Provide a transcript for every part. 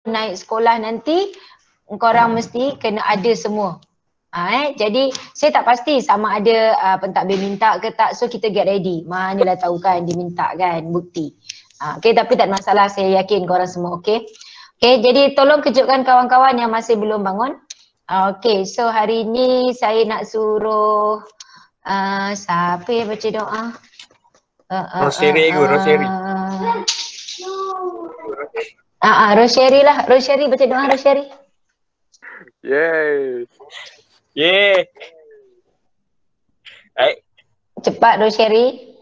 naik sekolah nanti korang mesti kena ada semua. Jadi saya tak pasti sama ada pentadbir minta ke tak, so kita get ready. Manalah tahu kan dia minta kan bukti. Okay, tapi tak ada masalah, saya yakin korang semua okay. Okay, jadi tolong kejutkan kawan-kawan yang masih belum bangun. Okay, so hari ni saya nak suruh siapa yang baca doa? Rosemary. Rosemary lah. Rosemary baca doa Rosemary. Yes. Yeah. Cepat Rosemary.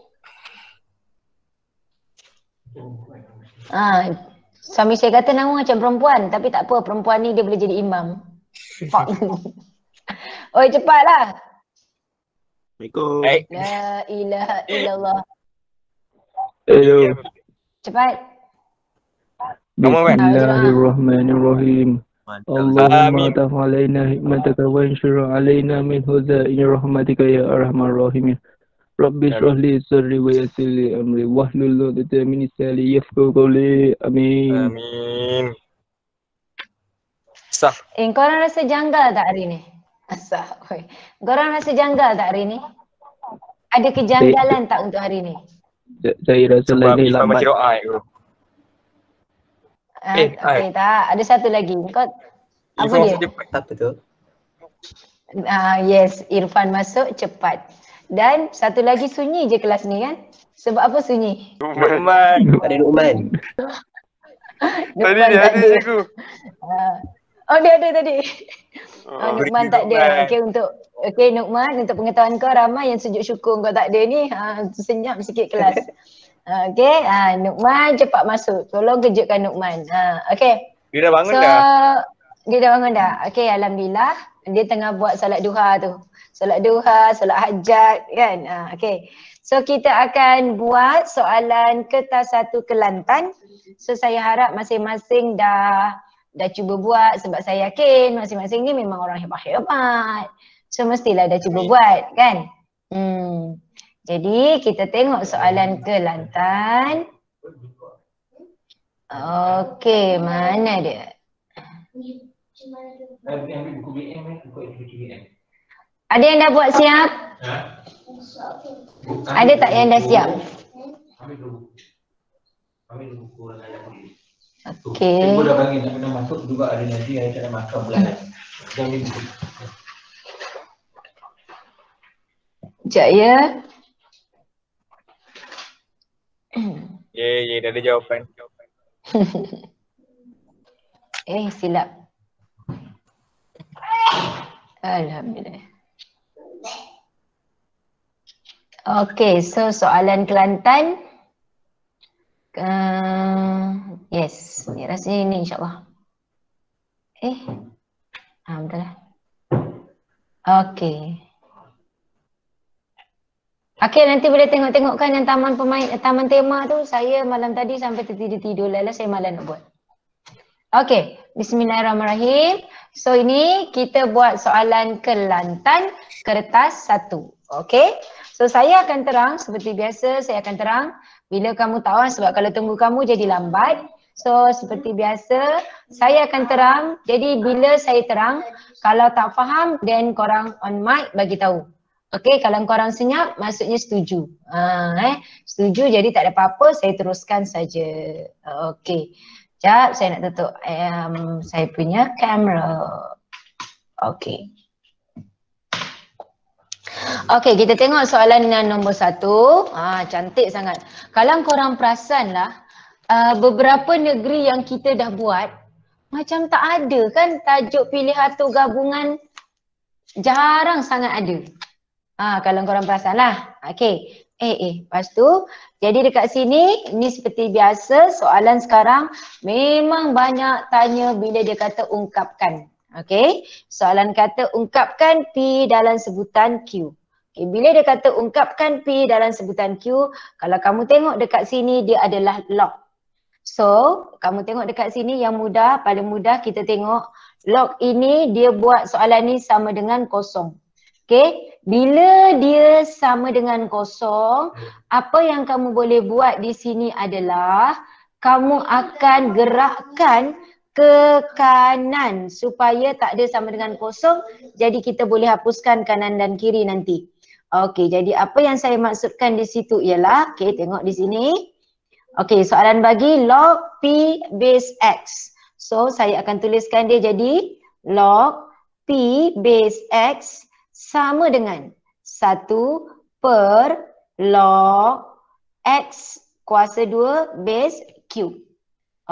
Suami saya kata nama macam perempuan, tapi tak apa, perempuan ni dia boleh jadi imam. Oi, cepatlah. Assalamualaikum. La ilaha illallah. Hello. Cepat. Bismillahirrahmanirrahim. Allahumma taf alaina hikmataka wa anshur alaina min huza'i rahmatika ya arhamar rahimin. Rabbi shrah li sadri wa yassir li amri wahlul 'uqdatam min lisani yafqahu qawli. Amin. Amin. Sah. Korang rasa janggal tak hari ni? Sah. Korang rasa janggal tak hari ni? Ada kejanggalan tak untuk hari ni? Saya rasa lain lambat. Baca doa tu. Okay, tak. Ada satu lagi. Kau apa dia? Apa tu? Yes, Irfan masuk cepat. Dan satu lagi sunyi je kelas ni kan? Sebab apa sunyi? Nukman. Ada Nukman. Tadi dia ada cikgu. Dia ada tadi. Nukman tak ada. Okay Nukman, untuk pengetahuan kau ramai yang sujud syukur kau tak ada ni. Senyap sikit kelas. Okay, Nukman cepat masuk. Tolong kejutkan Nukman. Okay. Dia dah bangun dah. Dia dah bangun dah. Okay, alhamdulillah. Dia tengah buat solat duha tu. Solat duha, solat hajat kan. Okay. So kita akan buat soalan kertas 1 Kelantan. So saya harap masing-masing dah cuba buat, sebab saya yakin masing-masing ni memang orang hebat-hebat. So mestilah dah cuba buat kan. Jadi kita tengok soalan Kelantan. Okey, mana dia? Ada yang dah buat siap? Ada tak yang dah siap? Okey. Ibu dah bagi nak kena masuk juga ada nanti yang tak nak makan bulan. Sekejap ya. Dah ada jawapan. Silap. Alhamdulillah. Okay, so soalan Kelantan. Yes, ni rasanya ni insyaAllah. Alhamdulillah. Okay. Okay, nanti boleh tengok-tengokkan yang taman tema tu. Saya malam tadi sampai tertidur-tidur. Lala saya malam nak buat. Okay, bismillahirrahmanirrahim. So ini kita buat soalan Kelantan kertas 1. Okay, so saya akan terang seperti biasa. Saya akan terang bila kamu tahu, sebab kalau tunggu kamu jadi lambat. So seperti biasa saya akan terang. Jadi bila saya terang, kalau tak faham then korang on mic bagi tahu. Okay, kalau korang senyap maksudnya setuju. Setuju, jadi tak ada apa-apa, saya teruskan saja. Okay, sekejap saya nak tutup saya punya kamera. Okay. Okay, kita tengok soalan nombor 1. Cantik sangat. Kalau korang perasan lah, beberapa negeri yang kita dah buat, macam tak ada kan tajuk pilihan atau gabungan, jarang sangat ada. Kalau korang perasan lah. Okay. Lepas tu, jadi dekat sini, ni seperti biasa, soalan sekarang memang banyak tanya bila dia kata ungkapkan. Okay, soalan kata ungkapkan P dalam sebutan Q. Okay, bila dia kata ungkapkan P dalam sebutan Q, kalau kamu tengok dekat sini dia adalah log. So, kamu tengok dekat sini yang mudah, paling mudah kita tengok log ini dia buat soalan ni sama dengan kosong. Okay, bila dia sama dengan kosong, apa yang kamu boleh buat di sini adalah kamu akan gerakkan ke kanan supaya tak ada sama dengan kosong. Jadi kita boleh hapuskan kanan dan kiri nanti. Okey, jadi apa yang saya maksudkan di situ ialah, okey, tengok di sini. Okey, soalan bagi log P base X. So, saya akan tuliskan dia jadi log P base X sama dengan 1 per log X kuasa 2 base Q.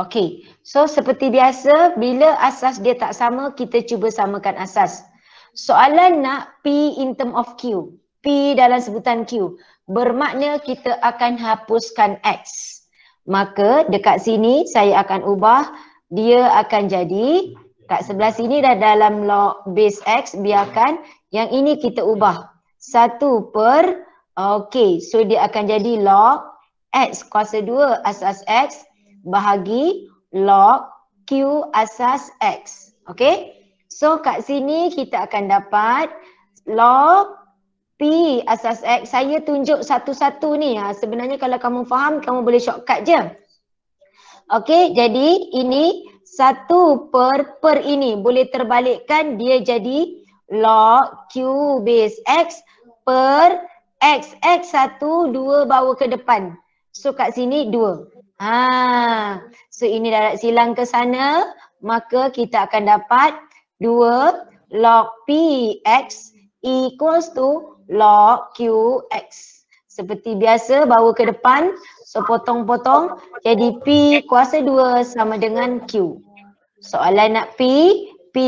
Okey, so seperti biasa bila asas dia tak sama, kita cuba samakan asas. Soalan nak P in term of Q. P dalam sebutan Q. Bermakna kita akan hapuskan X. Maka dekat sini saya akan ubah, dia akan jadi kat sebelah sini dah dalam log base X, biarkan yang ini kita ubah 1 per, okey, so dia akan jadi log X kuasa 2 asas X bahagi log Q asas X. Okey, so kat sini kita akan dapat log P asas X. Saya tunjuk satu-satu ni. Sebenarnya kalau kamu faham, kamu boleh shortcut je. Okey, jadi ini 1 per ini boleh terbalikkan, dia jadi log Q base X per X. X 1, 2 bawa ke depan. So kat sini 2. So ini darab silang ke sana, maka kita akan dapat 2 log PX equals to log QX. Seperti biasa bawa ke depan, so potong-potong jadi P kuasa 2 sama dengan Q. Soalan nak P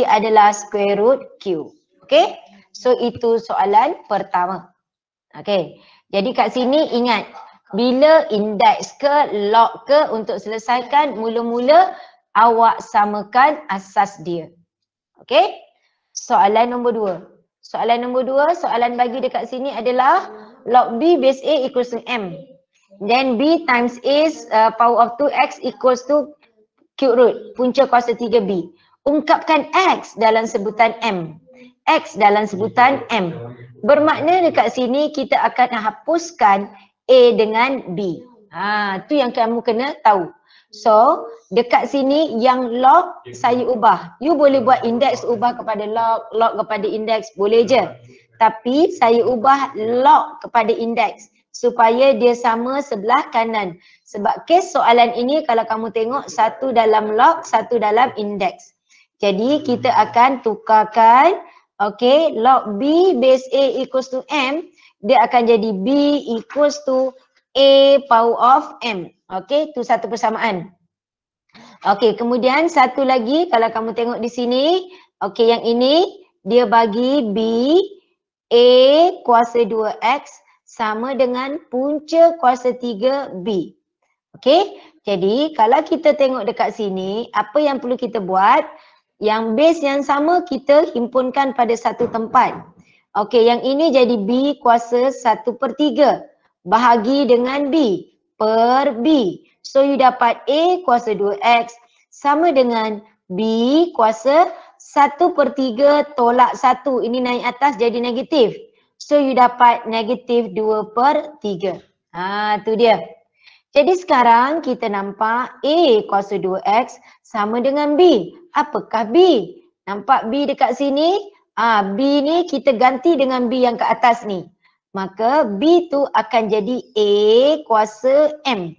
adalah square root Q. Okay, so itu soalan pertama. Okay, jadi kat sini ingat, bila indeks ke log ke untuk selesaikan, mula-mula awak samakan asas dia. Okay, soalan nombor 2. Soalan nombor 2, soalan bagi dekat sini adalah log B base A equals to M. Then B times A power of 2X equals to cube root, punca kuasa 3B. Ungkapkan X dalam sebutan M. X dalam sebutan M. Bermakna dekat sini kita akan hapuskan A dengan B. Tu yang kamu kena tahu. So, dekat sini yang log saya ubah. You boleh buat indeks ubah kepada log, log kepada indeks, boleh je. Tapi saya ubah log kepada indeks supaya dia sama sebelah kanan. Sebab kes soalan ini kalau kamu tengok, satu dalam log, satu dalam indeks. Jadi kita akan tukarkan, okay, log B base A equals to M, dia akan jadi B equals to A power of M. Okay, tu satu persamaan. Okay, kemudian satu lagi kalau kamu tengok di sini, okay, yang ini dia bagi B A kuasa 2X sama dengan punca kuasa 3B. Okay, jadi kalau kita tengok dekat sini, apa yang perlu kita buat? Yang base yang sama kita himpunkan pada satu tempat. Okay, yang ini jadi B kuasa 1/3 bahagi dengan B per B. So you dapat A kuasa 2X sama dengan B kuasa 1/3 tolak 1. Ini naik atas jadi negatif. So you dapat negatif 2/3. Tu dia. Jadi sekarang kita nampak A kuasa 2X sama dengan B. Apakah B? Nampak B dekat sini? B ni kita ganti dengan B yang ke atas ni. Maka B tu akan jadi A kuasa M.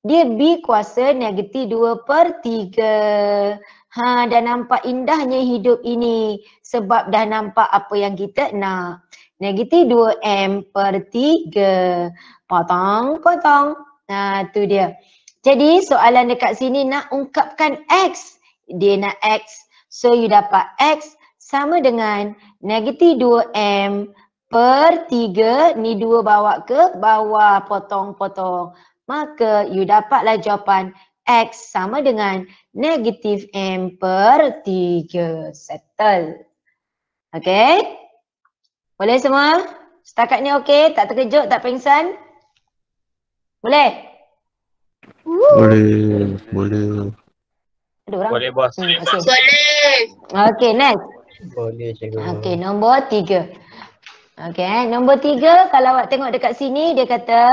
Dia B kuasa negatif 2/3. Dah nampak indahnya hidup ini. Sebab dah nampak apa yang kita nak. Negatif 2M/3. Potong-potong. Tu dia. Jadi soalan dekat sini nak ungkapkan X. Dia nak X. So you dapat X sama dengan negatif 2M/3. Ni 2 bawa ke bawah, potong-potong. Maka you dapatlah jawapan X sama dengan negatif M/3. Settle. Okay? Boleh semua? Setakat ni okay? Tak terkejut, tak pengsan? Boleh? Boleh. Ada orang? Boleh bos. Okay. Boleh. Okay, next. Boleh cikgu. Okay, nombor 3. Okay, nombor 3 kalau awak tengok dekat sini dia kata,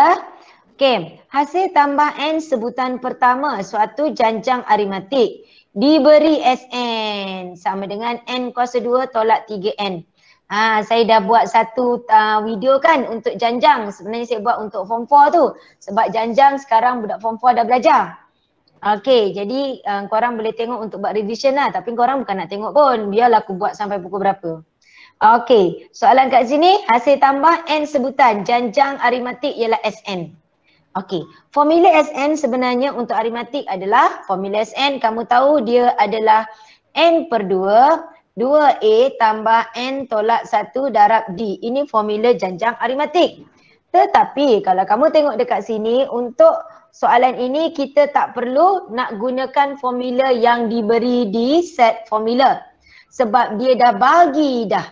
okay, hasil tambah N sebutan pertama suatu janjang aritmetik diberi Sn sama dengan N kuasa 2 tolak 3N. Saya dah buat satu video kan untuk Janjang. Sebenarnya saya buat untuk form 4 tu. Sebab Janjang sekarang budak form 4 dah belajar. Okey, jadi korang boleh tengok untuk buat revision lah. Tapi korang bukan nak tengok pun. Biarlah aku buat sampai pukul berapa. Okey, soalan kat sini, hasil tambah N sebutan Janjang aritmatik ialah Sn. Okey, formula Sn sebenarnya untuk aritmatik adalah formula Sn kamu tahu dia adalah N per 2, 2A tambah N tolak 1 darab D. Ini formula Janjang aritmatik. Tetapi kalau kamu tengok dekat sini, untuk soalan ini kita tak perlu nak gunakan formula yang diberi di set formula. Sebab dia dah bagi dah.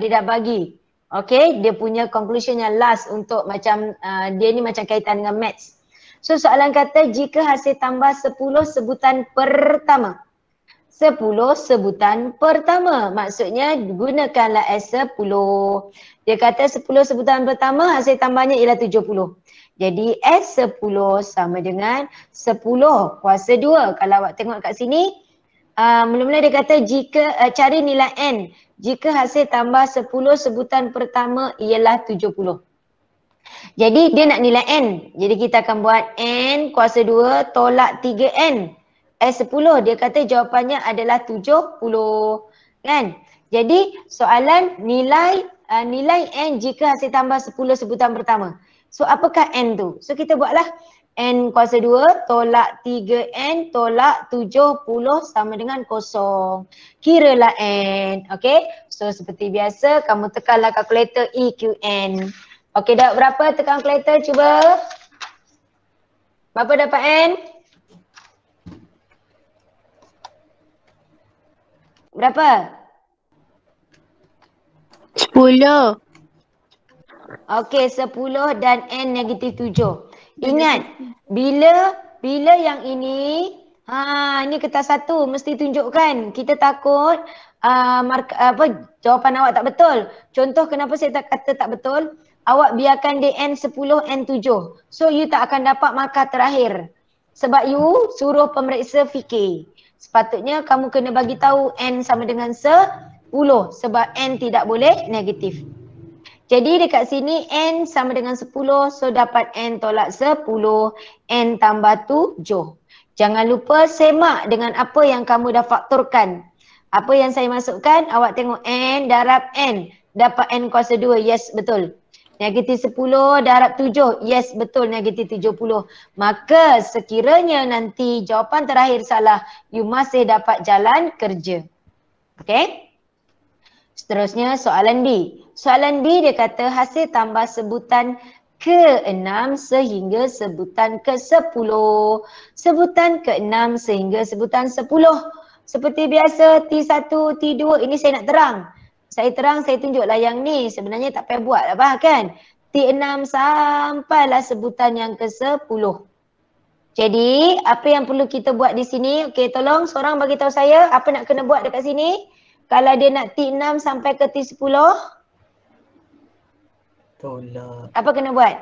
Dia dah bagi. Okay, dia punya conclusion yang last untuk macam dia ni macam kaitan dengan maths. So soalan kata jika hasil tambah 10 sebutan pertama. 10 sebutan pertama. Maksudnya gunakanlah S10. Dia kata 10 sebutan pertama hasil tambahnya ialah 70. Jadi S10 sama dengan 10 kuasa 2. Kalau awak tengok kat sini, mula-mula dia kata jika cari nilai N. Jika hasil tambah 10 sebutan pertama ialah 70. Jadi dia nak nilai N. Jadi kita akan buat N kuasa 2 tolak 3N. S10 dia kata jawapannya adalah 70. Kan? Jadi soalan nilai N jika hasil tambah 10 sebutan pertama. So apakah N tu? So kita buatlah N kuasa 2 tolak 3N tolak 70 sama dengan 0. Kiralah N. Okay. So seperti biasa kamu tekanlah kalkulator EQN. Okay, dah berapa tekan kalkulator cuba. Berapa dapat N? Berapa? 10. Okay, 10 dan N negatif 7. Ingat, bila yang ini, ini kertas 1 mesti tunjukkan. Kita takut jawapan awak tak betul. Contoh kenapa saya tak kata tak betul, awak biarkan dia N10, N7. So you tak akan dapat markah terakhir. Sebab you suruh pemeriksa fikir. Sepatutnya kamu kena bagi tahu N sama dengan 10 sebab N tidak boleh negatif. Jadi dekat sini N sama dengan 10, so dapat N tolak 10, N tambah 7. Jangan lupa semak dengan apa yang kamu dah faktorkan. Apa yang saya masukkan, awak tengok N darab N, dapat N kuasa 2, yes betul. Negatif 10 darab 7, yes betul negatif 70. Maka sekiranya nanti jawapan terakhir salah, you masih dapat jalan kerja. Okay? Seterusnya soalan B. Soalan B dia kata hasil tambah sebutan ke-6 sehingga sebutan ke-10. Sebutan ke-6 sehingga sebutan 10. Seperti biasa T1, T2 ini saya nak terang. Saya terang, saya tunjuklah yang ni. Sebenarnya tak payah buat apa kan. T6 sampailah sebutan yang ke-10. Jadi apa yang perlu kita buat di sini? Okey, tolong seorang bagi tahu saya apa nak kena buat dekat sini. Kalau dia nak T6 sampai ke T10, Tolak. apa kena buat?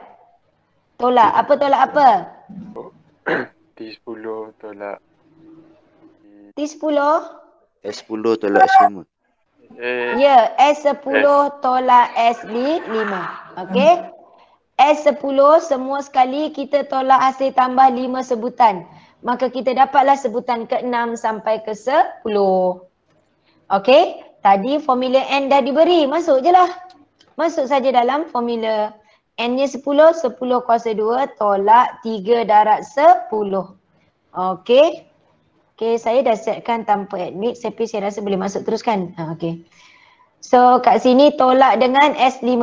Tolak. Apa tolak apa? T10 tolak. T10? S10 tolak S5. Ya, S10 tolak S5. Okey. S10 semua sekali kita tolak hasil tambah 5 sebutan. Maka kita dapatlah sebutan ke-6 sampai ke-10. Okey, tadi formula N dah diberi, masuk je lah. Masuk saja dalam formula. N-nya 10, 10 kuasa 2 tolak 3 darab 10. Okey. Okey, saya dah setkan tanpa admit, tapi saya rasa boleh masuk terus kan? Okey. So kat sini tolak dengan S5.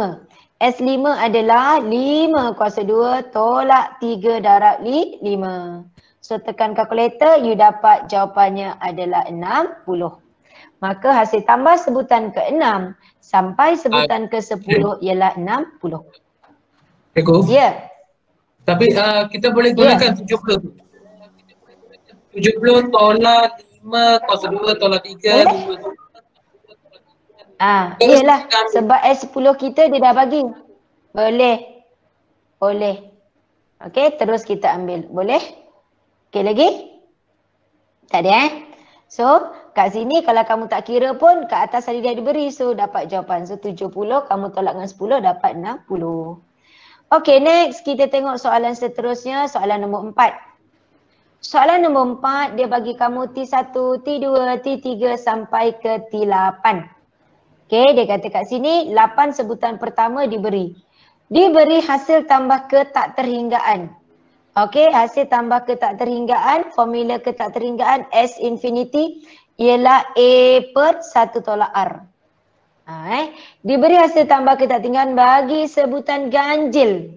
S5 adalah 5 kuasa 2 tolak 3 darab 5. So tekan kalkulator, you dapat jawapannya adalah 60. Maka hasil tambah sebutan ke-6 sampai sebutan ke-10 ialah 60. Eko? Ya. Tapi kita boleh gunakan 70. 70 tolak 5 kuasa 2 tolak 3. Iyalah sebab S10 kita dia dah bagi. Boleh. Boleh. Okey, terus kita ambil. Boleh? Okey lagi? Tak ada So kat sini kalau kamu tak kira pun kat atas tadi dah diberi. So dapat jawapan. So 70 kamu tolak dengan 10 dapat 60. Okay, next kita tengok soalan seterusnya. Soalan nombor 4. Soalan nombor 4 dia bagi kamu T1, T2, T3 sampai ke T8. Okay, dia kata kat sini 8 sebutan pertama diberi. Diberi hasil tambah ke tak terhinggaan. Okey, hasil tambah ke tak terhinggaan, formula ke tak terhinggaan S infinity ialah A per 1 tolak R. Diberi hasil tambah ke tak terhinggaan bagi sebutan ganjil.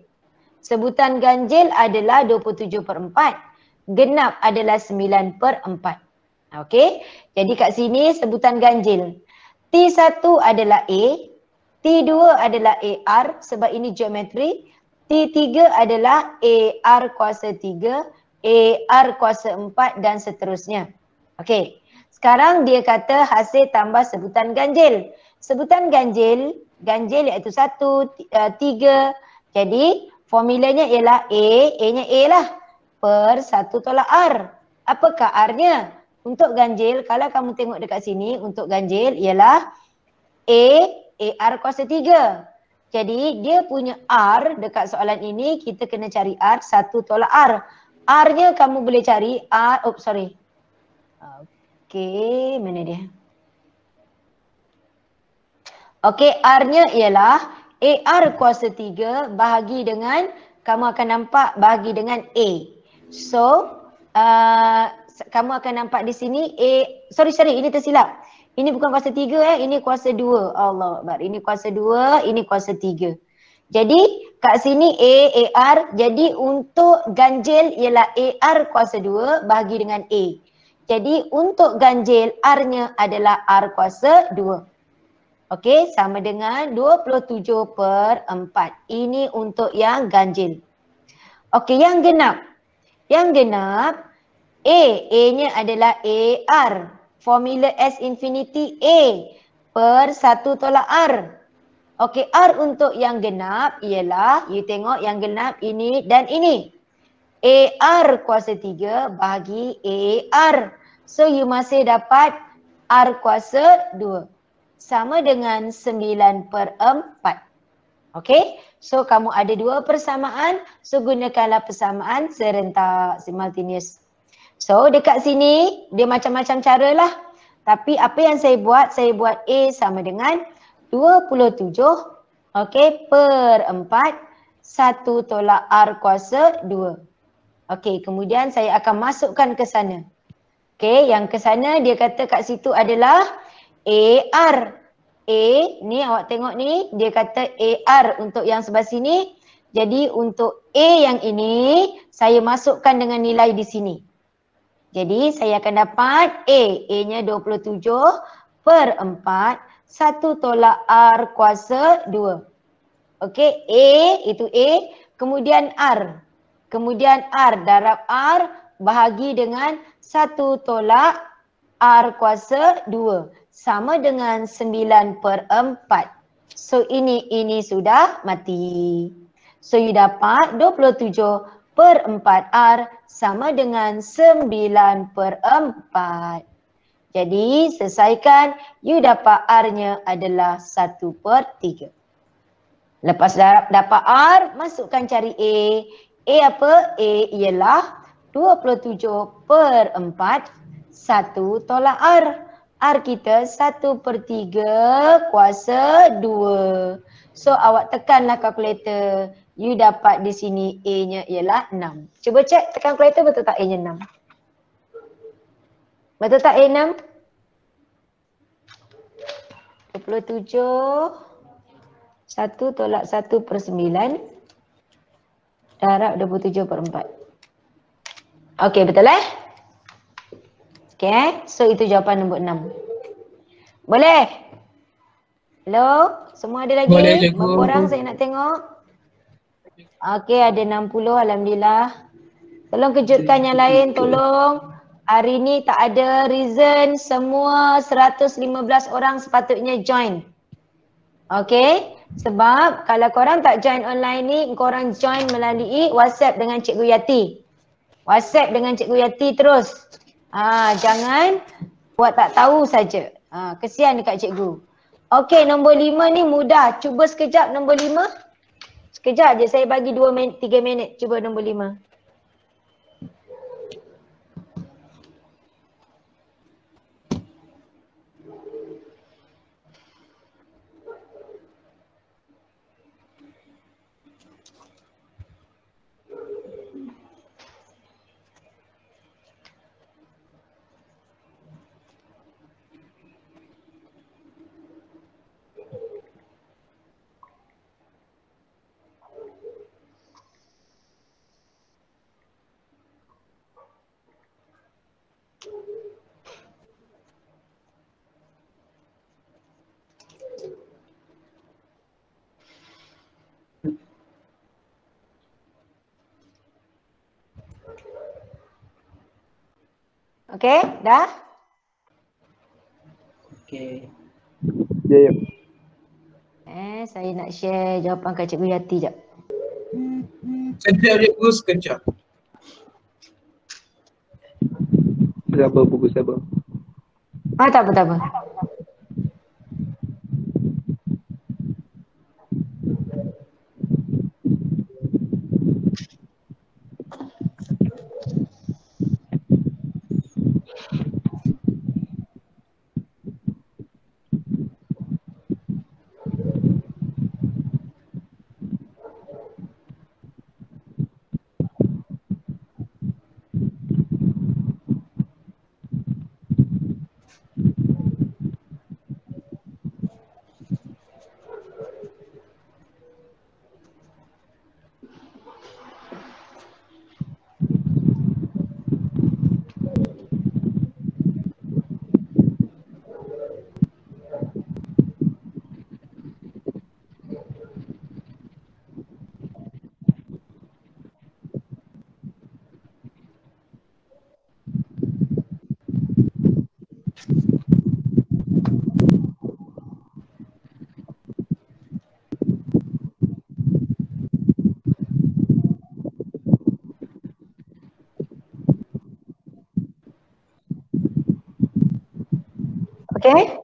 Sebutan ganjil adalah 27/4. Genap adalah 9/4. Okey, jadi kat sini sebutan ganjil. T1 adalah A, T2 adalah AR sebab ini geometri. T3 adalah AR kuasa 3, AR kuasa 4 dan seterusnya. Okey. Sekarang dia kata hasil tambah sebutan ganjil. Sebutan ganjil iaitu 1, 3. Jadi formulanya ialah A-nya A lah per 1 tolak R. Apakah R-nya? Untuk ganjil, kalau kamu tengok dekat sini, untuk ganjil ialah AR kuasa 3. Jadi dia punya R dekat soalan ini kita kena cari R 1 tolak R. R-nya kamu boleh cari R, Okey, mana dia? Okey, R-nya ialah AR kuasa 3 bahagi dengan, kamu akan nampak bahagi dengan A. So, kamu akan nampak di sini ini tersilap. Ini bukan kuasa 3 ini kuasa 2. Allah Akbar. Ini kuasa 2, ini kuasa 3. Jadi kat sini AR. Jadi untuk ganjil ialah AR kuasa 2 bahagi dengan A. Jadi untuk ganjil R-nya adalah R kuasa 2. Okey, sama dengan 27/4. Ini untuk yang ganjil. Okey, yang genap. Yang genap A-nya adalah AR. Formula S infinity A per 1 tolak R. Okey, R untuk yang genap ialah, you tengok yang genap ini dan ini. AR kuasa 3 bahagi AR. So you masih dapat R kuasa 2. Sama dengan 9/4. Okey, so kamu ada dua persamaan. So gunakanlah persamaan serentak, simultaneous. So dekat sini dia macam-macam cara lah. Tapi apa yang saya buat A sama dengan 27 per 4 1 tolak R kuasa 2. Okey, kemudian saya akan masukkan ke sana. Okey, yang ke sana dia kata kat situ adalah AR. A ni awak tengok ni dia kata AR untuk yang sebelah sini. Jadi untuk A yang ini saya masukkan dengan nilai di sini. Jadi saya akan dapat A-nya 27 per 4 1 tolak R kuasa 2. Okey, A itu A, kemudian R. Kemudian R darab R bahagi dengan 1 tolak R kuasa 2. Sama dengan 9/4. So ini sudah mati. So you dapat 27 per 4R sama dengan 9/4. Jadi selesaikan, you dapat R-nya adalah 1/3. Lepas dapat R, masukkan cari A. A apa? A ialah 27 per 4 1 tolak R. R kita 1/3 kuasa 2. So awak tekanlah kalkulator. You dapat di sini A-nya ialah 6. Cuba cek tekan kalkulator betul tak A-nya 6? Betul tak A 6? 27 1 tolak 1/9 darab 27/4. Okey, betul Okey, so itu jawapan nombor 6. Boleh? Hello? Semua ada lagi? Boleh, cikgu. Berapa orang saya nak tengok? Okey, ada 60, alhamdulillah. Tolong kejutkan yang lain, tolong. Hari ni tak ada reason, semua 115 orang sepatutnya join. Okey, sebab kalau korang tak join online ni, korang join melalui WhatsApp dengan Cikgu Yati. WhatsApp dengan Cikgu Yati terus. Jangan buat tak tahu saja. Kesian dekat cikgu. Okey, nombor 5 ni mudah. Cuba sekejap nombor 5. Sekejap je, saya bagi 3 minit. Cuba nombor 5. Okey, dah? Okey. Ya. Saya nak share jawapan kat Cikgu Yati jap. Sekejap cikgu, sekejap. Sabar buku sabar. Tak apa, tak apa. Okey?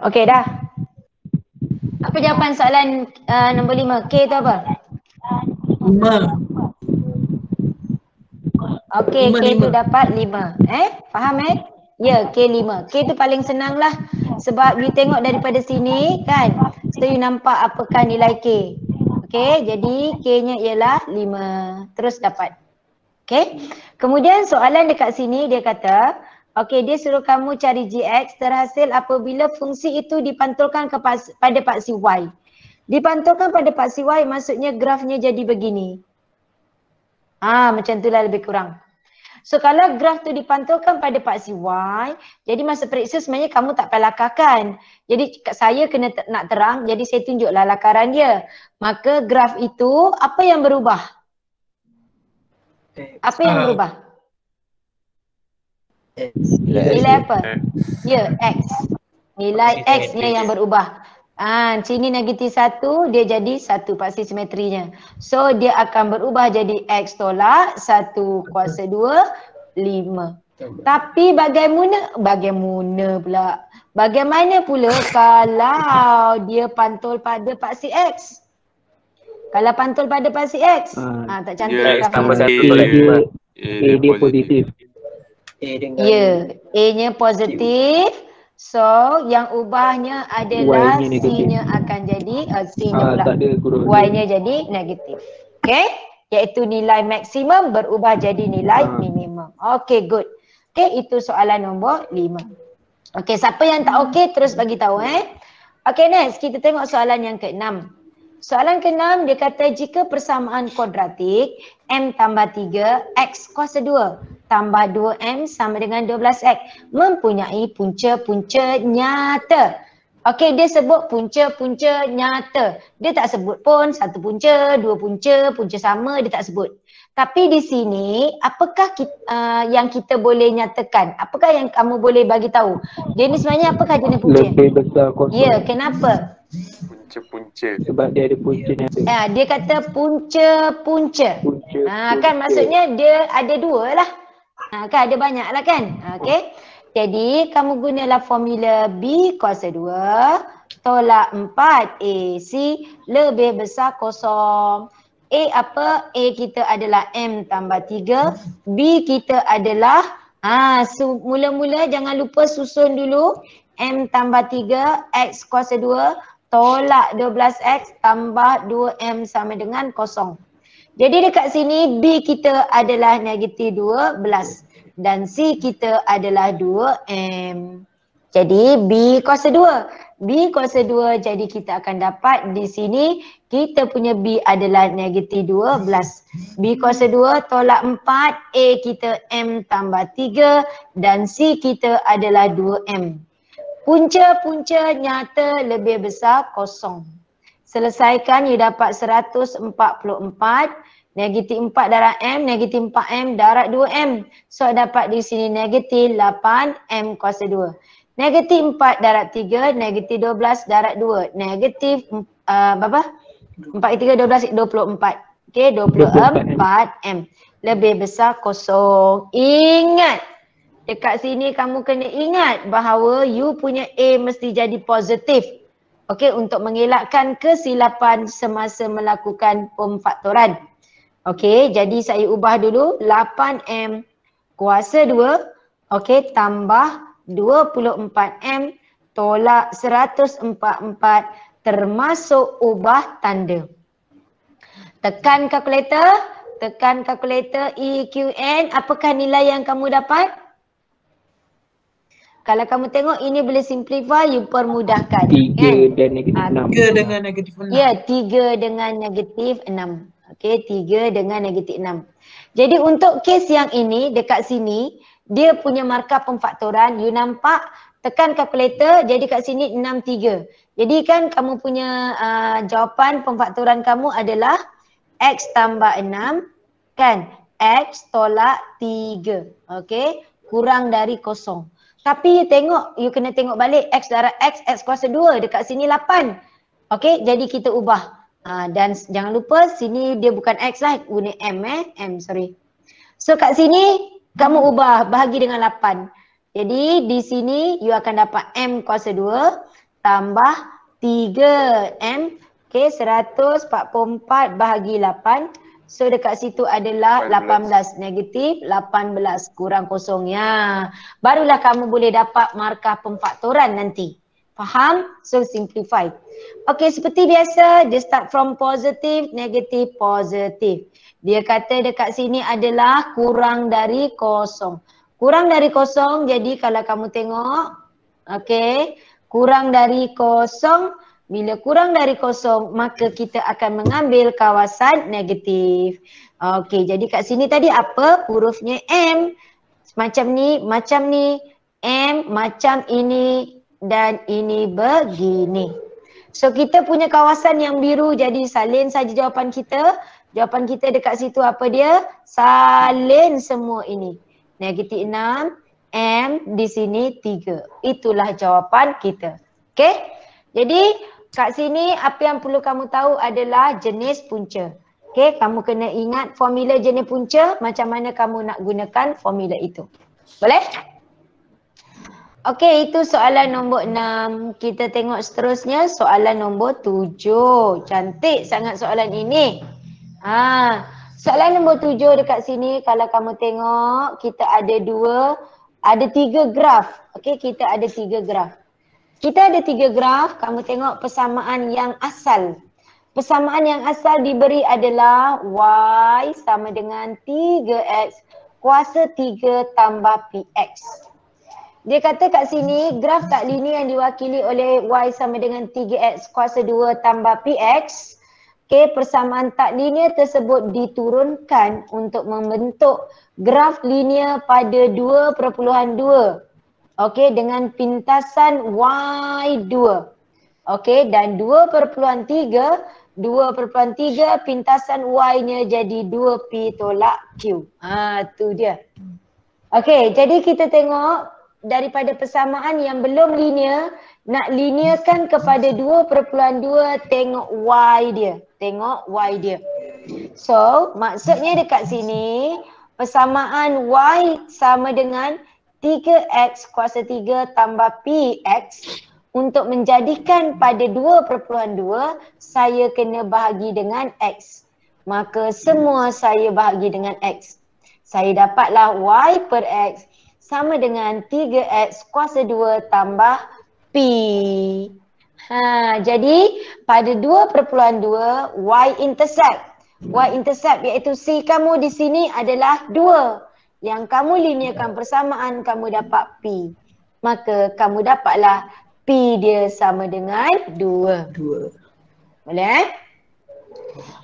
Okey, dah. Apa jawapan soalan nombor 5? K tu apa? 5. Okey, Lima, K tu lima. dapat 5. Faham Ya, K 5. K tu paling senang lah. Sebab you tengok daripada sini kan. So you nampak apakah nilai K. Okey, jadi K-nya ialah 5. Terus dapat. Okey. Kemudian soalan dekat sini dia kata, okey, dia suruh kamu cari GX terhasil apabila fungsi itu dipantulkan pada paksi Y. Dipantulkan pada paksi Y maksudnya grafnya jadi begini. Macam itulah lebih kurang. So kalau graf tu dipantulkan pada paksi Y, jadi masa periksa sebenarnya kamu tak payah lakarkan. Jadi saya kena nak terang, jadi saya tunjuklah lakaran dia. Maka graf itu apa yang berubah? Apa yang berubah? Nilai apa? Ya, X. Nilai X-nya yang berubah. Sini negatif 1, dia jadi 1 paksi simetrinya. So dia akan berubah jadi X tolak 1 kuasa 2, 5. Tapi bagaimana pula kalau dia pantul pada paksi X? Kalau pantul pada paksi X, tak cantik. X tambah 1 tolak 5. A dia positif. Ya, A-nya positif. So, yang ubahnya adalah Y-nya negatif. C-nya akan jadi, C-nya pula, Tak ada huruf Y-nya jadi negatif. Okay? Iaitu nilai maksimum berubah jadi nilai minimum. Okay, good. Okay, itu soalan nombor 5. Okay, siapa yang tak okay terus bagi tahu Okay, next kita tengok soalan yang ke-6. Soalan ke-6 dia kata jika persamaan kuadratik M tambah 3 X kuasa 2 tambah 2M sama dengan 12X mempunyai punca-punca nyata. Okey, dia sebut punca-punca nyata. Dia tak sebut pun satu punca, dua punca, punca sama, dia tak sebut. Tapi di sini, apakah yang kita boleh nyatakan? Apakah yang kamu boleh bagi tahu? Dia ni sebenarnya apakah jenis punca? Lebih besar kosong. Ya, kenapa? Punca-punca. Sebab dia ada punca nyata. Dia kata punca-punca. Kan maksudnya dia ada dua lah. Kan ada banyak lah kan? Okey. Jadi kamu gunalah formula B kuasa 2 tolak 4 AC lebih besar kosong. A apa? A kita adalah M tambah 3. B kita adalah mula-mula jangan lupa susun dulu. M tambah 3 X kuasa 2 tolak 12X tambah 2M sama dengan kosong. Jadi dekat sini B kita adalah negatif 12 dan C kita adalah 2M. Jadi B kuasa 2. B kuasa 2 jadi kita akan dapat di sini kita punya B adalah negatif 12. B kuasa 2 tolak 4, A kita M tambah 3 dan C kita adalah 2M. Punca-punca nyata lebih besar kosong. Selesaikan you dapat 144. Negatif 4 darab M, negatif 4M darab 2M. So dapat di sini negatif 8M kuasa 2. Negatif 4 darab 3, negatif 12 darab 2. Negatif berapa? 4 3 12, 24. Okey, 24M. Lebih besar kosong. Ingat, dekat sini kamu kena ingat bahawa you punya A mesti jadi positif. Okey, untuk mengelakkan kesilapan semasa melakukan pemfaktoran. Okey, jadi saya ubah dulu 8M kuasa 2, okey, tambah 24M tolak 144 termasuk ubah tanda. Tekan kalkulator EQN, apakah nilai yang kamu dapat? Kalau kamu tengok ini boleh simplify, you permudahkan. 3 kan? dan negatif 6. 3 dengan negatif 6. Ya, 3 dengan negatif 6. Okey, 3 dengan negatif 6. Jadi untuk kes yang ini, dekat sini, dia punya markah pemfaktoran. You nampak, tekan kalkulator, jadi kat sini 63. Jadi kan kamu punya jawapan pemfaktoran kamu adalah X tambah 6, kan? X tolak 3. Okey, kurang dari kosong. Tapi you tengok, you kena tengok balik X darab X kuasa 2, dekat sini 8. Okey, jadi kita ubah. Dan jangan lupa sini dia bukan X lah, guna M sorry. So kat sini kamu ubah bahagi dengan 8. Jadi di sini you akan dapat M kuasa 2 tambah 3M. Okay, 144 bahagi 8. So dekat situ adalah 18. Negatif 18 kurang kosongnya. Barulah kamu boleh dapat markah pemfaktoran nanti. Faham? So simplify. Okay, seperti biasa dia start from positive, negative, positive. Dia kata dekat sini adalah kurang dari kosong. Kurang dari kosong, jadi kalau kamu tengok, okay, kurang dari kosong. Bila kurang dari kosong, maka kita akan mengambil kawasan negatif. Okay, jadi kat sini tadi apa? Hurufnya M. Macam ni, M macam ini. Dan ini begini. So kita punya kawasan yang biru, jadi salin saja jawapan kita. Jawapan kita dekat situ apa dia? Salin semua ini. Negatif 6, M di sini 3. Itulah jawapan kita. Okay? Jadi kat sini apa yang perlu kamu tahu adalah jenis punca. Okay? Kamu kena ingat formula jenis punca, macam mana kamu nak gunakan formula itu. Boleh? Okey, itu soalan nombor 6. Kita tengok seterusnya soalan nombor 7. Cantik sangat soalan ini. Soalan nombor 7 dekat sini kalau kamu tengok kita ada 3 graf. Okey, kita ada 3 graf. Kita ada 3 graf, kamu tengok persamaan yang asal. Persamaan yang asal diberi adalah Y sama dengan 3X kuasa 3 tambah PX. Dia kata kat sini graf tak linear yang diwakili oleh Y sama dengan 3X kuasa 2 tambah PX Okey, persamaan tak linear tersebut diturunkan untuk membentuk graf linear pada 2.2. Okey, dengan pintasan Y2. Okey, dan 2.3 pintasan Y-nya jadi 2P tolak Q. Tu dia. Okey, jadi kita tengok daripada persamaan yang belum linear, nak linearkan kepada 2.2, tengok Y dia. Tengok Y dia. So, maksudnya dekat sini, persamaan Y sama dengan 3X kuasa 3 tambah PX. Untuk menjadikan pada 2.2, saya kena bahagi dengan X. Maka semua saya bahagi dengan X. Saya dapatlah Y per X sama dengan 3X kuasa 2 tambah P. Jadi pada 2.2, Y-intercept. Y-intercept iaitu C kamu di sini adalah 2. Yang kamu linearkan persamaan, kamu dapat P. Maka kamu dapatlah P dia sama dengan 2. Boleh?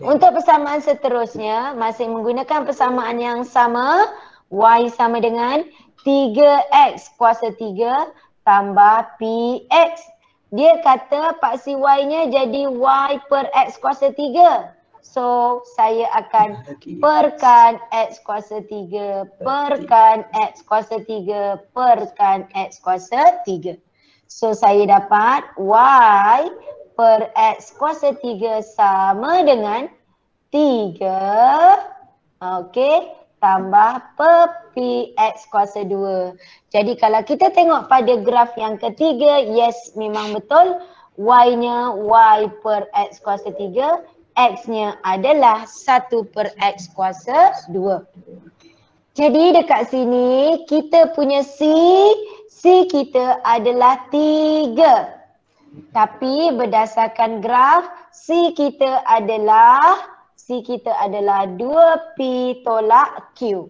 Untuk persamaan seterusnya, masih menggunakan persamaan yang sama. Y sama dengan 3X kuasa 3 tambah PX. Dia kata paksi Y-nya jadi Y per X kuasa 3. So, saya akan perkan X kuasa 3, perkan X kuasa 3, perkan X kuasa 3. So, saya dapat Y per X kuasa 3 sama dengan 3. Okey, tambah per PX kuasa 2. Jadi kalau kita tengok pada graf yang ketiga, yes memang betul. Y-nya Y per X kuasa 3. X-nya adalah 1 per X kuasa 2. Jadi dekat sini kita punya C kita adalah 3. Tapi berdasarkan graf, C kita adalah 2P tolak Q.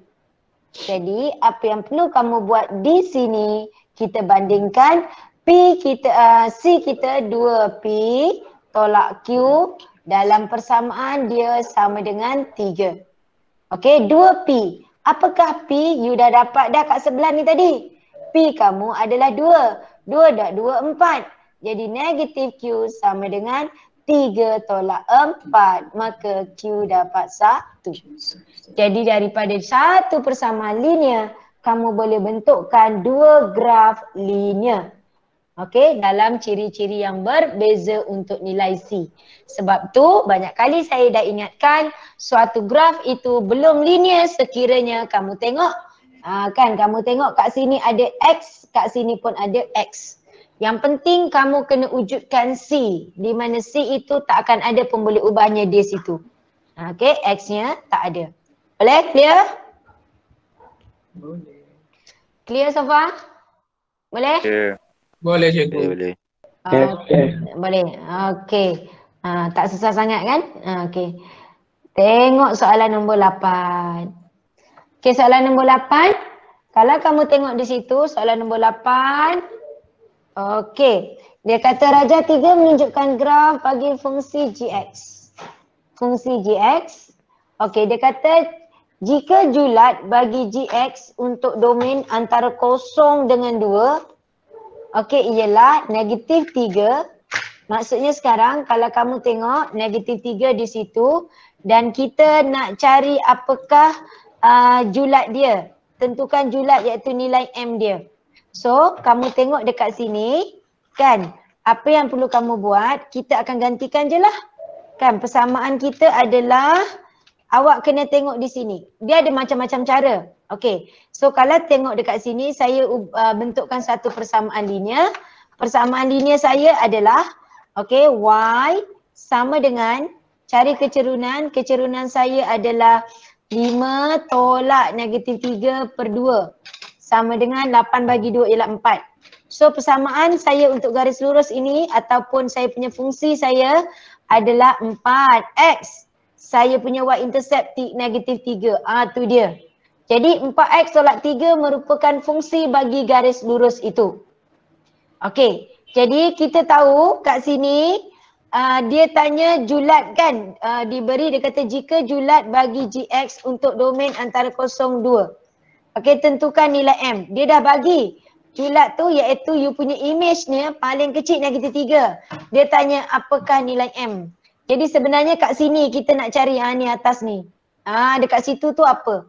Jadi apa yang perlu kamu buat di sini, kita bandingkan C kita 2P tolak Q. Dalam persamaan dia sama dengan 3. Okey, 2P. Apakah P? You dah dapat dah kat sebelah ni tadi. P kamu adalah 2. 2 dah 2, 4. Jadi negatif Q sama dengan 3 tolak 4. Maka Q dapat 1. Jadi daripada satu persamaan linear, kamu boleh bentukkan 2 graf linear. Okey, dalam ciri-ciri yang berbeza untuk nilai C. Sebab tu banyak kali saya dah ingatkan suatu graf itu belum linear sekiranya kamu tengok. Kan kamu tengok kat sini ada X, kat sini pun ada X. Yang penting kamu kena wujudkan C. Di mana C itu tak akan ada pun boleh ubahnya di situ. Okey, X-nya tak ada. Boleh? Clear? Boleh. Clear so far? Boleh? Yeah. Boleh cikgu. Boleh. Boleh. Okey. Tak susah sangat kan? Okey. Tengok soalan nombor 8. Okey, soalan nombor 8. Kalau kamu tengok di situ soalan nombor 8. Okey. Dia kata Raja 3 menunjukkan graf bagi fungsi gx. Fungsi gx. Okey, dia kata jika julat bagi gx untuk domain antara 0 dengan 2. Okey, ialah negatif 3. Maksudnya sekarang kalau kamu tengok negatif 3 di situ dan kita nak cari apakah julat dia. Tentukan julat iaitu nilai M dia. So, kamu tengok dekat sini kan apa yang perlu kamu buat, kita akan gantikan je lah. Kan persamaan kita adalah awak kena tengok di sini. Dia ada macam-macam cara. Okey, so kalau tengok dekat sini saya bentukkan satu persamaan linear. Persamaan linear saya adalah okey, Y sama dengan cari kecerunan. Kecerunan saya adalah 5 tolak negatif 3 per 2 sama dengan 8 bagi 2 ialah 4. So persamaan saya untuk garis lurus ini ataupun saya punya fungsi saya adalah 4x. Saya punya y-intercept negatif 3. Tu dia. Jadi 4x tolak 3 merupakan fungsi bagi garis lurus itu. Okey, jadi kita tahu kat sini dia tanya julat kan, diberi, dia kata jika julat bagi GX untuk domain antara 0, 2. Okey, tentukan nilai M. Dia dah bagi julat tu iaitu you punya image ni paling kecil negatif 3. Dia tanya apakah nilai M. Jadi sebenarnya kat sini kita nak cari ni atas ni. Dekat situ tu apa?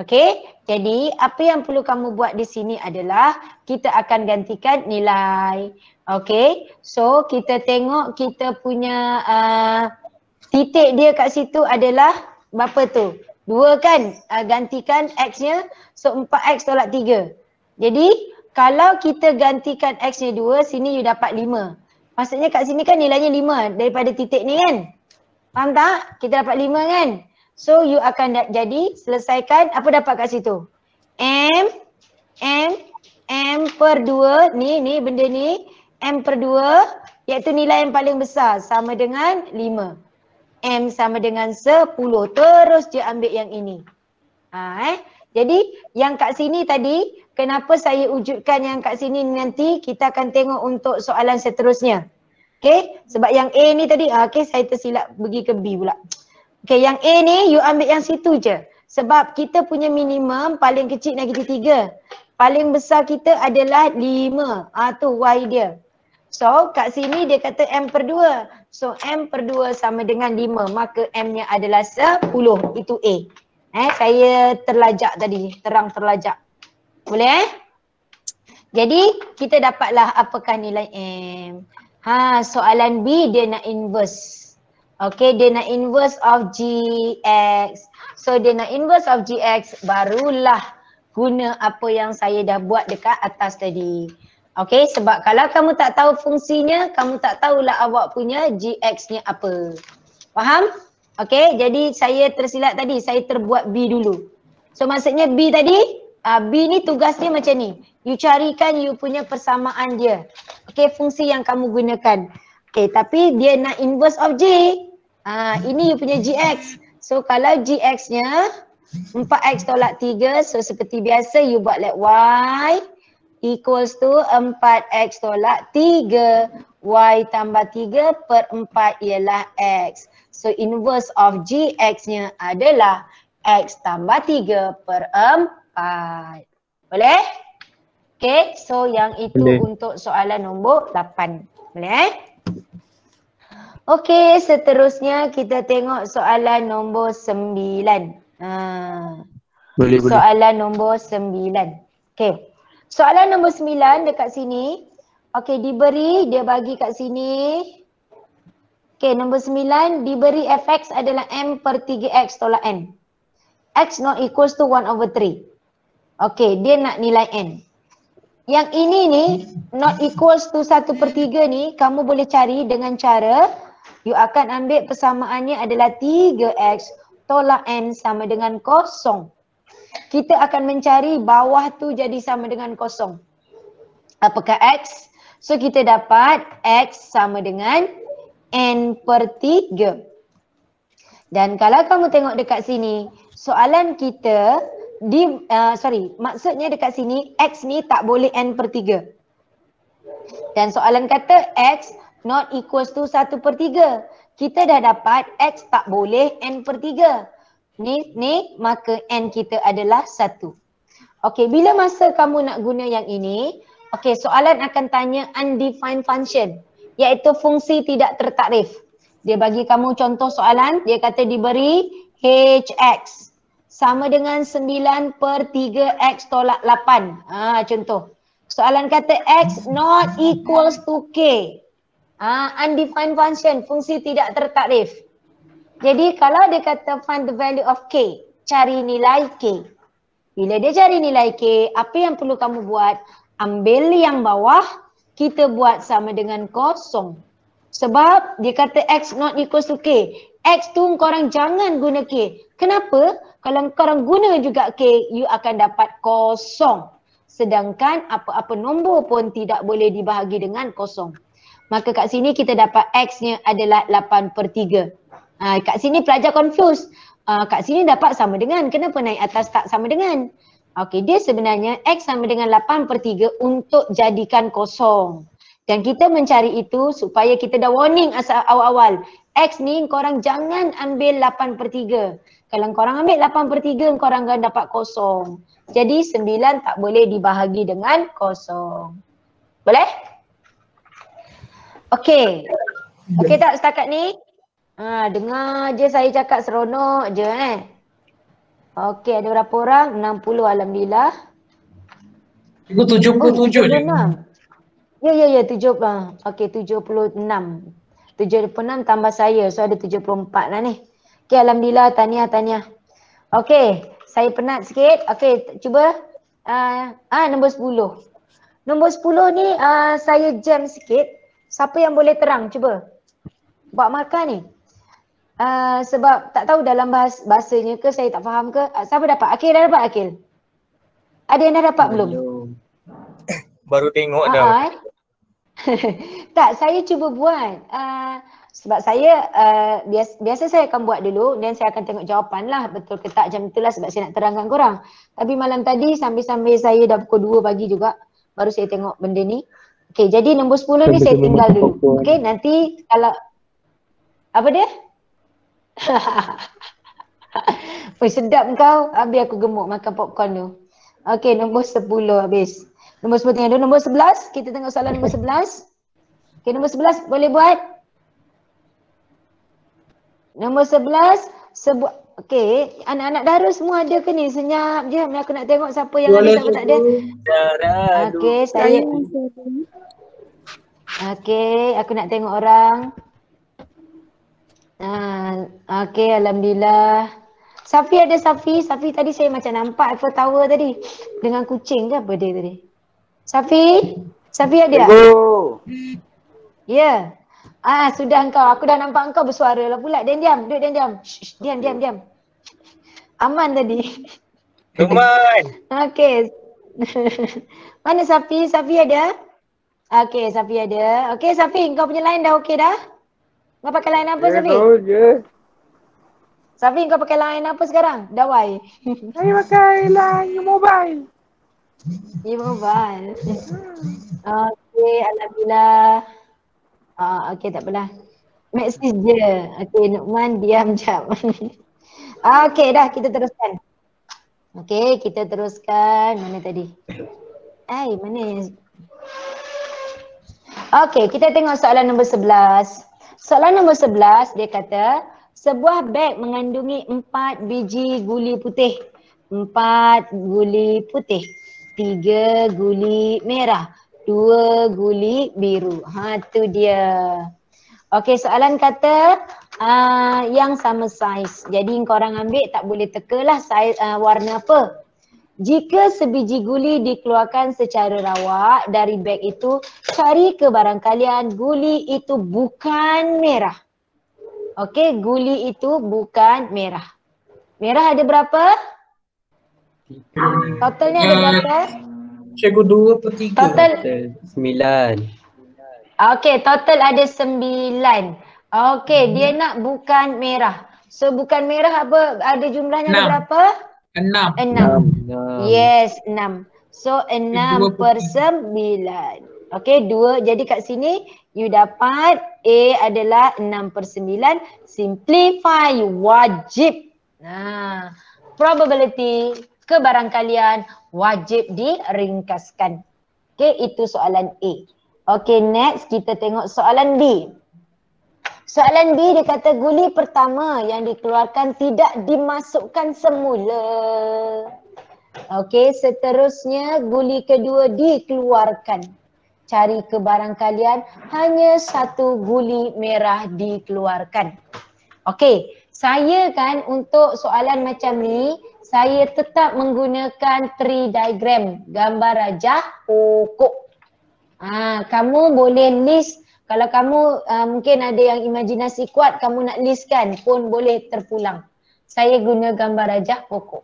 Okey, jadi apa yang perlu kamu buat di sini adalah kita akan gantikan nilai. Okey, so kita tengok kita punya titik dia kat situ adalah berapa tu? 2 kan? Gantikan X-nya, so 4X tolak 3. Jadi kalau kita gantikan X-nya 2, sini you dapat 5. Maksudnya kat sini kan nilainya 5 daripada titik ni kan? Faham tak? Kita dapat 5 kan? So you akan jadi selesaikan apa dapat kat situ? M per 2 ni benda ni M per 2 iaitu nilai yang paling besar sama dengan 5. M sama dengan 10. Terus dia ambil yang ini. Jadi yang kat sini tadi kenapa saya wujudkan yang kat sini nanti kita akan tengok untuk soalan seterusnya. Okay, sebab yang A ni tadi saya tersilap pergi ke B pula. Okay, yang A ni you ambil yang situ je. Sebab kita punya minimum paling kecil negatif 3. Paling besar kita adalah 5. Tu Y dia. So kat sini dia kata M per 2. So M per 2 sama dengan 5. Maka M nya adalah 10. Itu A. Saya terlajak tadi. Terang terlajak. Boleh Jadi kita dapatlah apakah nilai M. Soalan B dia nak inverse. Okay, dia nak inverse of GX. So dia nak inverse of GX, barulah guna apa yang saya dah buat dekat atas tadi. Okay, sebab kalau kamu tak tahu fungsinya, kamu tak tahulah awak punya GX-nya apa. Faham? Okay, jadi saya tersilap tadi, saya terbuat B dulu. So maksudnya B tadi, B ni tugas dia macam ni. You carikan you punya persamaan dia. Okay, fungsi yang kamu gunakan. Okay, tapi dia nak inverse of J. Ini you punya GX. So kalau GX-nya 4X tolak 3, so seperti biasa you buat like Y equals to 4X tolak 3. Y tambah 3 per 4 ialah X. So inverse of GX-nya adalah X tambah 3 per 4. Boleh? Okay, so yang itu boleh. Untuk soalan nombor 8. Boleh? Okey, seterusnya kita tengok soalan nombor 9. Boleh. Soalan nombor 9. Okey. Soalan nombor 9 dekat sini. Okey, diberi, dia bagi kat sini. Okey, nombor 9 diberi fx adalah m per 3x tolak n. X not equals to 1/3. Okey, dia nak nilai n. Yang ini ni not equals to 1/3 ni kamu boleh cari dengan cara you akan ambil persamaannya adalah 3x tolak n sama dengan 0. Kita akan mencari bawah tu jadi sama dengan 0. Apakah x? So kita dapat x sama dengan n per 3. Dan kalau kamu tengok dekat sini, soalan kita maksudnya dekat sini x ni tak boleh n per 3. Dan soalan kata x not equals to 1/3. Kita dah dapat x tak boleh n per 3. Ni maka n kita adalah 1. Okey, bila masa kamu nak guna yang ini, okey, soalan akan tanya undefined function, iaitu fungsi tidak tertakrif. Dia bagi kamu contoh soalan, dia kata diberi hx sama dengan 9 per 3x tolak 8. Contoh. Soalan kata x not equals to k. Undefined function, fungsi tidak tertakrif. Jadi kalau dia kata find the value of k, cari nilai k. Bila dia cari nilai k, apa yang perlu kamu buat? Ambil yang bawah, kita buat sama dengan 0. Sebab dia kata x not equals to k. X tu korang jangan guna k. Kenapa? Kalau korang guna juga k, you akan dapat 0. Sedangkan apa-apa nombor pun tidak boleh dibahagi dengan 0. Maka kat sini kita dapat x-nya adalah 8/3. Kat sini pelajar confused. Kat sini dapat sama dengan, kenapa naik atas tak sama dengan? Okey, dia sebenarnya x sama dengan 8/3 untuk jadikan 0. Dan kita mencari itu supaya kita dah warning asal awal-awal. X ni korang jangan ambil 8/3. Kalau korang ambil 8/3, korang akan dapat kosong. Jadi 9 tak boleh dibahagi dengan kosong. Boleh? Okey. Okey tak setakat ni? Dengar je saya cakap seronok je Okey, ada berapa orang? 60 alhamdulillah. Cikgu 77 je. 76. Ya, 70. Okey, 76. 76 tambah saya. So ada 74 lah ni. Okey, alhamdulillah, tahniah. Okey, saya penat sikit. Okey, cuba nombor 10. Nombor 10 ni saya jam sikit. Siapa yang boleh terang? Cuba. Buat markah ni. Sebab tak tahu dalam bahasanya ke saya tak faham ke. Siapa dapat? Akil dah dapat Akil? Ada yang dah dapat belum? Baru tengok dah. Tak, saya cuba buat. Sebab saya biasa saya akan buat dulu dan saya akan tengok jawapan lah betul ke tak macam itulah sebab saya nak terangkan korang. Tapi malam tadi sambil-sambil saya dah pukul 2 pagi juga baru saya tengok benda ni. Okey, jadi nombor 10 ni saya tinggal dulu. Okey, nanti kalau apa dia? Sedap kau. Habis aku gemuk makan popcorn tu. Okey, nombor 10 habis. Nombor 10 tinggal dulu. Nombor 11, kita tengok soalan nombor 11. Okey, nombor 11 boleh buat? Nombor 11, okey, anak-anak darus semua ada ke ni? Senyap je. Aku nak tengok siapa yang ada, siapa tak ada. Okey, saya. Okey, aku nak tengok orang. Okey, alhamdulillah. Safi ada Safi. Safi tadi saya macam nampak Eiffel Tower tadi. Dengan kucing ke apa dia tadi? Safi ada? Ya. Sudah engkau. Aku dah nampak engkau bersuara lah pula. Diam. Duduk diam. Shh, diam. Aman tadi. Aman. Okey. Mana Safi? Safi ada? Okey, Safi ada. Okey, Safi, kau punya line dah okey dah? Kau pakai line apa, Safi? Safi, kau pakai line apa sekarang? Dawai. Saya pakai line mobile. Mobile. Okey, alhamdulillah. Okey, tak apalah. Message je. Okey, Nukman diam jap. Okey, dah kita teruskan. Okey, kita teruskan. Mana tadi? Mana yang... Okey, kita tengok soalan nombor 11. Soalan nombor 11, dia kata, sebuah beg mengandungi 4 biji guli putih. 4 guli putih. 3 guli merah. 2 guli biru. Tu dia. Okey, soalan kata yang sama saiz. Jadi korang ambil tak boleh tekalah saiz warna apa. Jika sebiji guli dikeluarkan secara rawak dari beg itu, cari ke barang kalian guli itu bukan merah. Okey, guli itu bukan merah. Merah ada berapa? Totalnya ada berapa? Cikgu 2/3. Total 9. Okey, total ada 9. Okey, dia nak bukan merah. So bukan merah apa? Ada jumlahnya ada berapa? 6. 6. Yes, 6. So 6 per 9. Okey, 2. Jadi kat sini you dapat A adalah 6 per 9. Simplify, wajib. Probability kebarangkalian wajib diringkaskan. Okey, itu soalan A. Okey, next kita tengok soalan B. Soalan B dia kata guli pertama yang dikeluarkan tidak dimasukkan semula. Okey, seterusnya guli kedua dikeluarkan. Cari ke barang kalian, hanya 1 guli merah dikeluarkan. Okey, saya kan untuk soalan macam ni, saya tetap menggunakan tree diagram, gambar rajah pokok. Kamu boleh list. Kalau kamu mungkin ada yang imajinasi kuat, kamu nak listkan pun boleh terpulang. Saya guna gambar rajah pokok.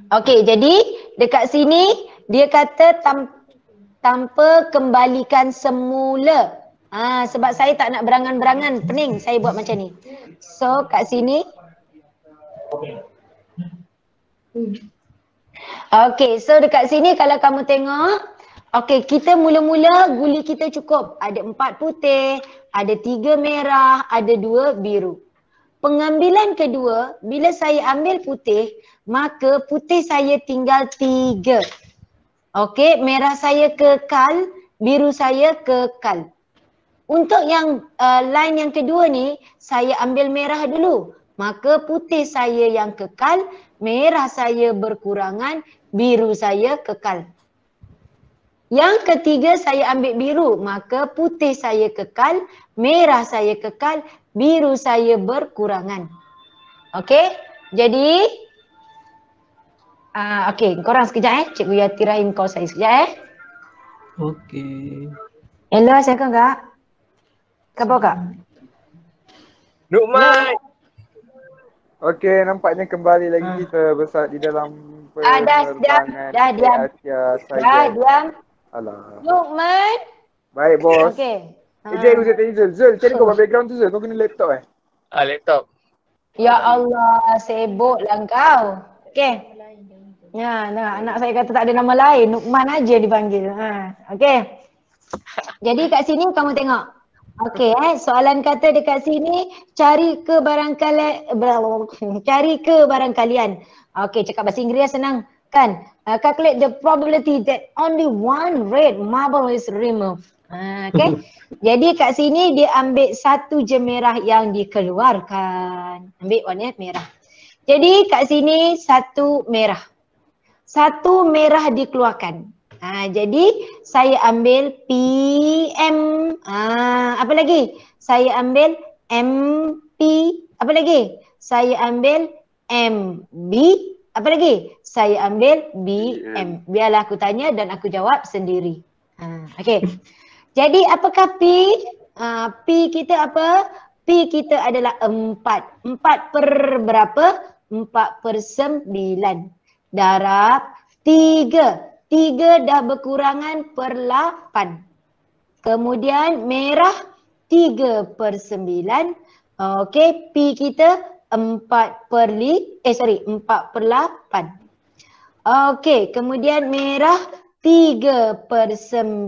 Okey, jadi dekat sini dia kata tanpa kembalikan semula. Sebab saya tak nak berangan-berangan, pening saya buat macam ni. So kat sini. Okey, so dekat sini kalau kamu tengok, Okey, kita mula-mula guli kita cukup. Ada 4 putih, ada 3 merah, ada 2 biru. Pengambilan kedua, bila saya ambil putih, maka putih saya tinggal 3. Okey, merah saya kekal, biru saya kekal. Untuk yang line yang kedua ni, saya ambil merah dulu. Maka putih saya yang kekal, merah saya berkurangan, biru saya kekal. Yang ketiga saya ambil biru, maka putih saya kekal, merah saya kekal, biru saya berkurangan. Okey, jadi okey, korang sekejap Cikgu Yati Rahim call saya sekejap Okey. Hello, assalamualaikum kak. Khabar kak? Nukman. Okey, nampaknya kembali lagi kita bersama di dalam dah penerbangan diam. Asia Dah saja. diam. Alah. Luqman. Baik bos. Okey. Jom aku tanya Zul. Zul, cari kau background tu Zul. Kau guna laptop Laptop. Ya Allah, sibuklah kau. Okey. Ya, anak saya kata tak ada nama lain, Luqman aja dipanggil. Okey. Jadi kat sini kamu tengok. Okey, soalan kata dekat sini cari ke barang kalian. Okey, cakap bahasa Inggeris senang kan? Calculate the probability that only one red marble is removed. Okey. Jadi kat sini dia ambil 1 je merah yang dikeluarkan. Ambil warna merah. Jadi kat sini 1 merah. 1 merah dikeluarkan. Jadi saya ambil PM. Apa lagi? Saya ambil MP. Apa lagi? Saya ambil MB. Apa lagi? Saya ambil BM. Biarlah aku tanya dan aku jawab sendiri. Okey. Jadi apakah P? P kita apa? P kita adalah 4. 4 per berapa? 4 per 9. Darab 3. 3 dah berkurangan per 8. Kemudian merah 3 per 9. Okey, P kita 4 per 4 per 8. Okey, kemudian merah 3 per 9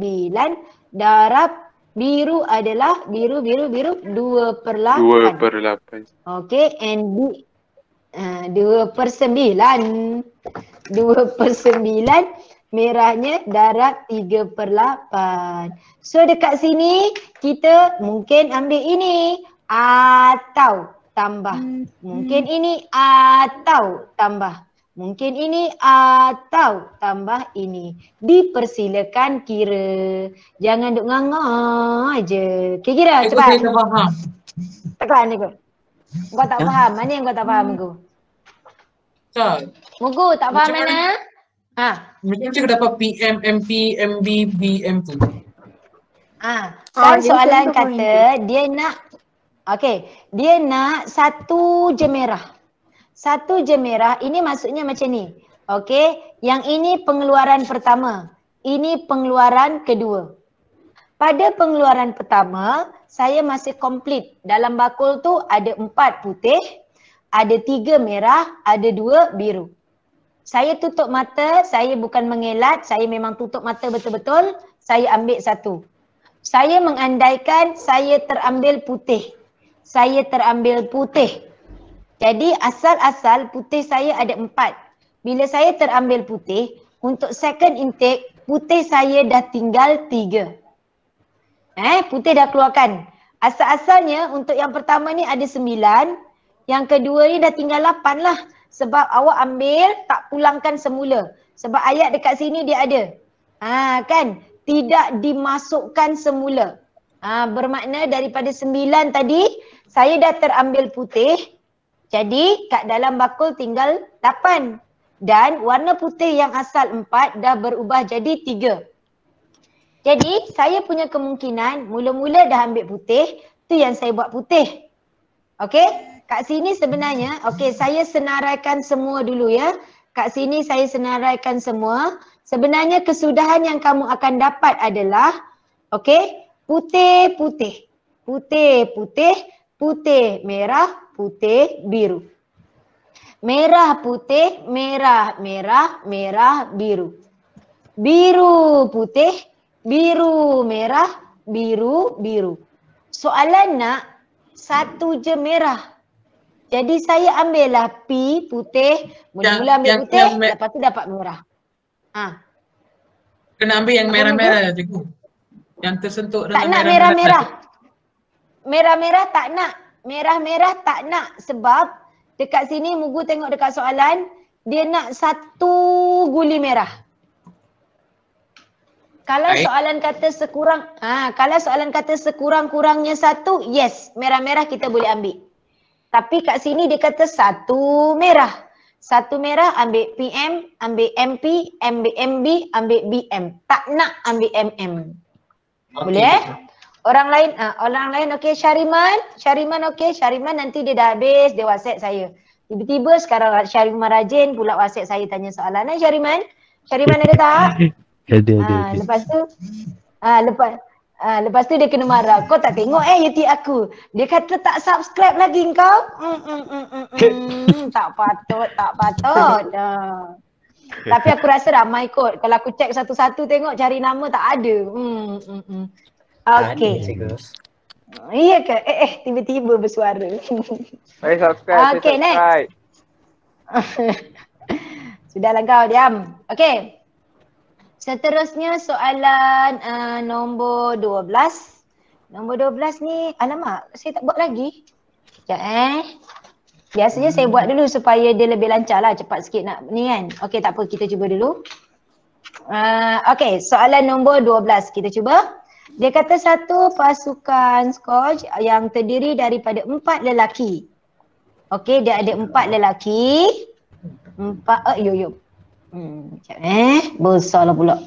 darab biru adalah biru 2 per 8. 2 per 8. Okey, and B 2 per 9. 2 per 9 merahnya darab 3 per 8. So dekat sini kita mungkin ambil ini atau tambah. Mungkin ini atau tambah. Mungkin ini atau tambah ini. Dipersilakan kira. Jangan duk ngangah je. Kira cepat. Saya tak faham. Tekan ni kau. Kau tak faham. Mana yang kau tak faham Mugu? Tak. Mugu tak faham mana? Macam cakap dapat PM, MP, MB, BM tu. Kan soalan kata dia nak dia nak 1 je merah. 1 je merah, ini maksudnya macam ni. Okey, yang ini pengeluaran pertama. Ini pengeluaran kedua. Pada pengeluaran pertama, saya masih komplit. Dalam bakul tu ada 4 putih, ada 3 merah, ada 2 biru. Saya tutup mata, saya bukan mengelat, saya memang tutup mata betul-betul, saya ambil 1. Saya mengandaikan saya terambil putih. Saya terambil putih. Jadi asal-asal putih saya ada 4. Bila saya terambil putih, untuk second intake, putih saya dah tinggal 3. Putih dah keluarkan. Asal-asalnya untuk yang pertama ni ada 9. Yang kedua ni dah tinggal 8 lah. Sebab awak ambil tak pulangkan semula. Sebab ayat dekat sini dia ada. Kan? Tidak dimasukkan semula. Bermakna daripada 9 tadi, saya dah terambil putih. Jadi kat dalam bakul tinggal 8. Dan warna putih yang asal 4 dah berubah jadi 3. Jadi saya punya kemungkinan mula-mula dah ambil putih, tu yang saya buat putih. Okey, kat sini sebenarnya, saya senaraikan semua dulu ya. Kat sini saya senaraikan semua. Sebenarnya kesudahan yang kamu akan dapat adalah, putih, putih. Putih, putih, putih, merah, putih, biru. Merah, putih, merah, merah, merah, biru. Biru putih, biru merah, biru biru. Soalan nak satu je merah. Jadi saya ambillah P putih, mula-mula ambil putih, lepas tu dapat merah. Kena ambil yang merah-merah cikgu. Yang tersentuh Tak dengan nak merah-merah. Merah-merah tak nak. Merah-merah tak nak sebab dekat sini Mugu tengok dekat soalan, dia nak satu guli merah. Kalau soalan kata sekurang-kurangnya satu, yes, merah-merah kita boleh ambil. Tapi kat sini dia kata satu merah. Satu merah ambil PM, ambil MP, ambil MB, ambil BM. Tak nak ambil MM. Boleh? Orang lain okey. Syariman okey. Syariman nanti dia dah habis, dia WhatsApp saya. Tiba-tiba sekarang Syariman rajin pula WhatsApp saya tanya soalan. Syariman? Syariman ada tak? Ada. Lepas tu dia kena marah. Kau tak tengok YouTube aku. Dia kata tak subscribe lagi kau. Tak patut. Tapi aku rasa ramai kot. Kalau aku check satu-satu tengok cari nama tak ada. Okey. Iya ke? Tiba-tiba bersuara. Saya subscribe. Okey, next. Sudahlah kau diam. Okey. Seterusnya soalan nombor 12. Nombor 12 ni, alamak, saya tak buat lagi. Sekejap Biasanya saya buat dulu supaya dia lebih lancar lah, cepat sikit nak ni kan. Okey, tak apa, kita cuba dulu. Okey, soalan nombor 12, kita cuba. Dia kata satu pasukan Scotch yang terdiri daripada 4 lelaki. Okey, dia ada 4 lelaki. 4, besar lah pula.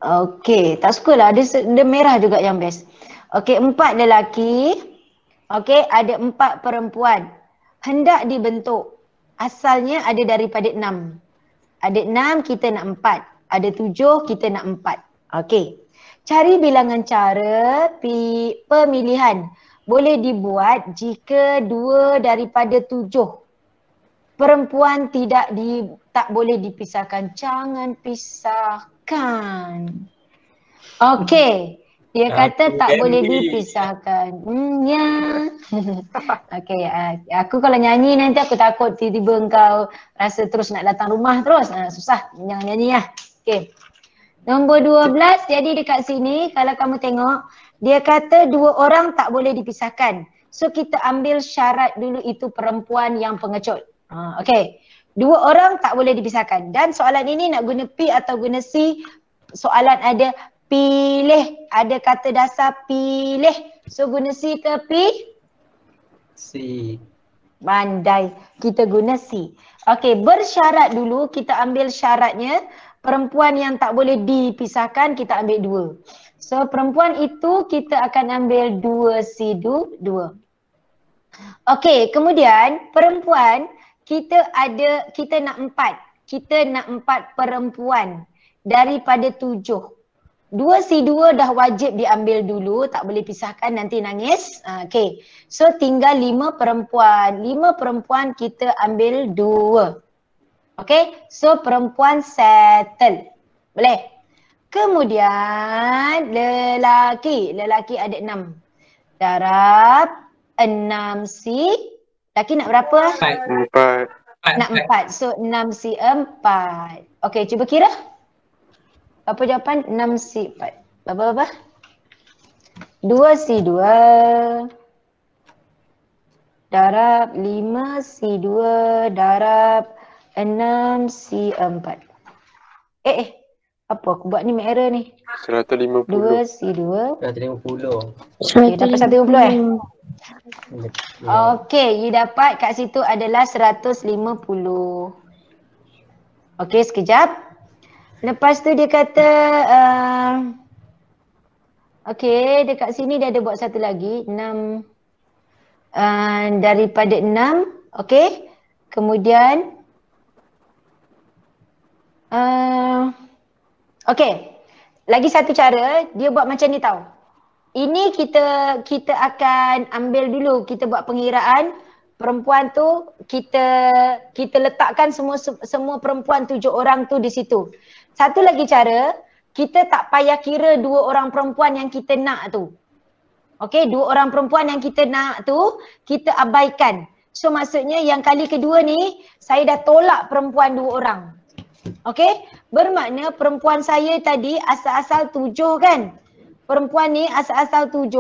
Okey, tak sukalah. Dia merah juga yang best. Okey, 4 lelaki. Okey, ada 4 perempuan. Hendak dibentuk. Asalnya ada daripada 6. Ada 6, kita nak 4. Ada 7, kita nak 4. Okey. Cari bilangan cara pemilihan. Boleh dibuat jika 2 daripada 7. Perempuan tak boleh dipisahkan. Jangan pisahkan. Okey. Dia kata tak boleh dipisahkan. Ya. Okey. Aku kalau nyanyi nanti aku takut tiba-tiba engkau rasa terus nak datang rumah terus. Susah. Jangan nyanyi lah. Okey. Nombor 12. Jadi dekat sini kalau kamu tengok. Dia kata 2 orang tak boleh dipisahkan. So kita ambil syarat dulu itu perempuan yang pengecut. Okey. 2 orang tak boleh dipisahkan. Dan soalan ini nak guna P atau guna C. Soalan ada pilih. Ada kata dasar pilih. So guna C ke P? C. Pandai. Kita guna C. Okey, bersyarat dulu. Kita ambil syaratnya. Perempuan yang tak boleh dipisahkan kita ambil 2. So perempuan itu kita akan ambil 2C2. Okey, kemudian perempuan kita nak 4. Kita nak 4 perempuan daripada 7. 2C2 dah wajib diambil dulu, tak boleh pisahkan nanti nangis. Okey. So tinggal 5 perempuan. 5 perempuan kita ambil 2. Okey. So perempuan settle. Boleh? Kemudian lelaki. Lelaki ada 6. Darab 6C. Lelaki nak berapa? 4. Nak 4. So 6C 4. Okey, cuba kira. Apa jawapan? 6C 4. Berapa? 2C 2. Darab 5C 2. Darab 6C 4. Apa aku buat ni error ni? 150. 2C 2. 150. Okay, dapat 150 Okey, you dapat kat situ adalah 150. Okey, sekejap. Lepas tu dia kata okey, dekat sini dia ada buat satu lagi 6 daripada 6. Okey. Kemudian okey. Lagi satu cara dia buat macam ni tau. Ini kita akan ambil dulu, kita buat pengiraan perempuan tu kita letakkan semua perempuan 7 orang tu di situ. Satu lagi cara, kita tak payah kira 2 orang perempuan yang kita nak tu. Okey, 2 orang perempuan yang kita nak tu kita abaikan. So maksudnya yang kali kedua ni saya dah tolak perempuan 2 orang. Okey, bermakna perempuan saya tadi asal-asal 7 kan. Perempuan ni asal-asal 7,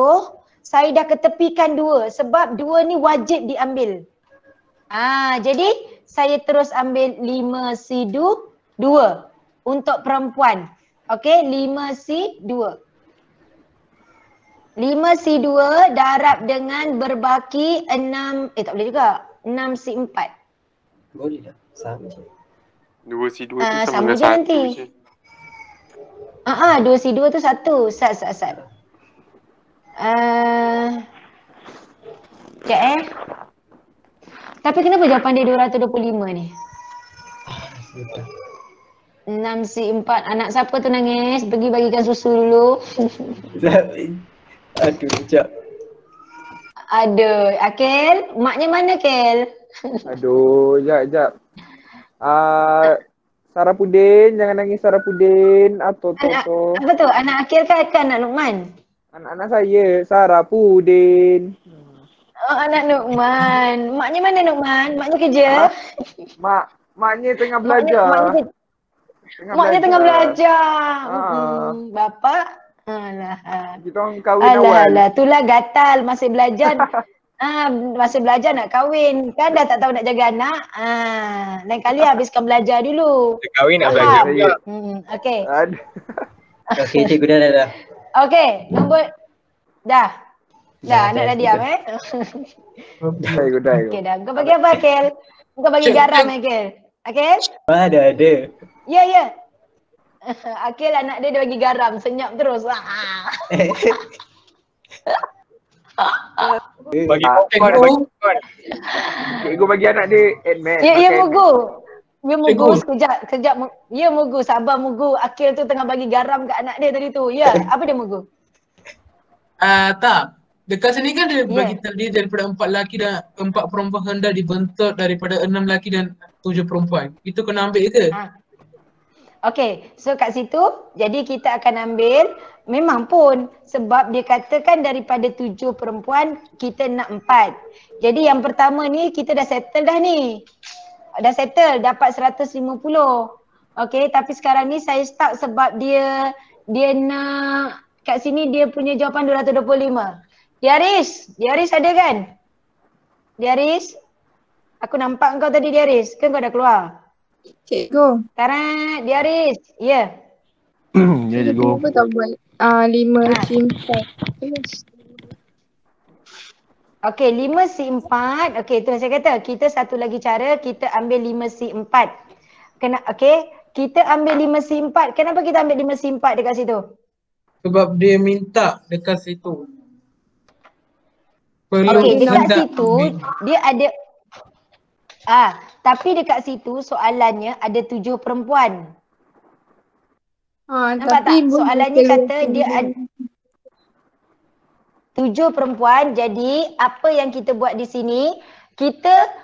saya dah ketepikan 2 sebab 2 ni wajib diambil. Jadi saya terus ambil 5C2 untuk perempuan. Okey, 5C2. 5C2 darab dengan berbaki 6, tak boleh juga. 6C4. Boleh tak? Sama je. 2C2 tu sama sama dengan je nanti. 1 je. 2C2 tu 1. Sat. Sekejap Tapi kenapa jawapan dia 225 ni? 6C4. Anak siapa tu nangis? Pergi bagikan susu dulu. Aduh, sekejap. Aduh, Akil. Maknya mana, Kel? Aduh, sekejap. Sarapudin, jangan nangis Sarapudin. Apa tu? Anak Akil ke anak Luqman? Anak-anak saya, Sarapudin. Oh, anak Luqman. Maknya mana Luqman? Maknya kerja? Maknya tengah belajar. Maknya tengah belajar. Bapa? Alah. Kita orang kahwin awal. Alah, itulah gatal masih belajar. Masih belajar nak kahwin. Kan dah tak tahu nak jaga anak. Lain kali habiskan belajar dulu. Dah kahwin nak belajar juga. Okey. Okey, cikgu dah. Okey, nombor dah. Anak dah diam Dah. Okey dah. Kau bagi apa, Akil? Kau bagi garam, Akil. Akil? Ada. Ya. Akil anak dia bagi garam, senyap terus. Bagi popcorn. Cikgu bagi anak dia admin. Ya, Mugu. Ya, Mugu sekejap. Ya, Mugu. Sabar, Mugu. Akil tu tengah bagi garam kat anak dia tadi tu. Ya, apa dia, Mugu? Tak. Dekat sini kan dia bagi terdiri daripada 4 lelaki dan 4 perempuan hendak dibentuk daripada 6 lelaki dan 7 perempuan. Itu kena ambil ke? Okey, so kat situ jadi kita akan ambil memang pun sebab dia katakan daripada 7 perempuan kita nak 4. Jadi yang pertama ni kita dah settle dah ni. Dah settle dapat 150. Okey, tapi sekarang ni saya stuck sebab dia nak kat sini dia punya jawapan 225. Diaris ada kan? Diaris? Aku nampak kau tadi Diaris. Kan kau dah keluar? Cikgu. Tarat, Diaris. Ya. Ya, cikgu. Apa tak buat? 5C4. Okey, 5C4. Okey, tu saya kata kita satu lagi cara kita ambil 5C4. Okey, kita ambil 5C4. Kenapa kita ambil 5C4 dekat situ? Sebab dia minta dekat situ. Okey, dekat situ dia ada tapi dekat situ soalannya ada 7 perempuan. Nampak tak? Soalannya kata dia ada 7 perempuan. Jadi apa yang kita buat di sini, kita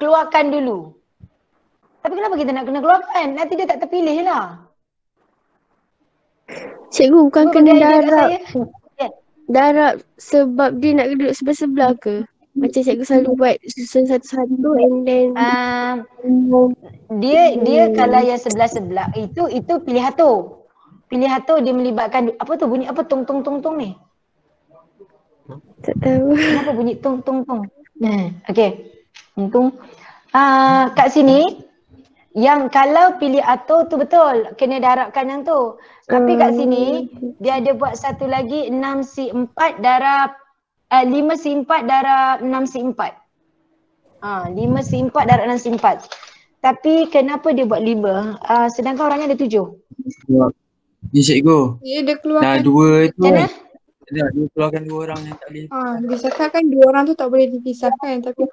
keluarkan dulu. Tapi kenapa kita nak kena keluarkan? Nanti dia tak terpilih lah. Cikgu bukan kena darab. Darab sebab dia nak duduk sebelah-sebelah ke? Macam cikgu selalu buat susun satu-satu and then dia kalau yang sebelah-sebelah itu pilih hato. Pilih hato dia melibatkan apa tu bunyi apa tong tong tong tong ni? Tak tahu. Kenapa bunyi tong tong tong? Okey. Tong. Kat sini yang kalau pilih ato tu betul kena darabkan yang tu. Tapi kat sini dia ada buat satu lagi 6C4 darab 5C4 darab 6C4. 5C4 darab 6C4. Tapi kenapa dia buat 5? Sedangkan orangnya ada 7. Ya cikgu. Ya dia keluarkan. Dah 2 tu. Macam mana? Dia keluarkan 2 orang yang tak boleh. Dia cakap kan 2 orang tu tak boleh dipisahkan tapi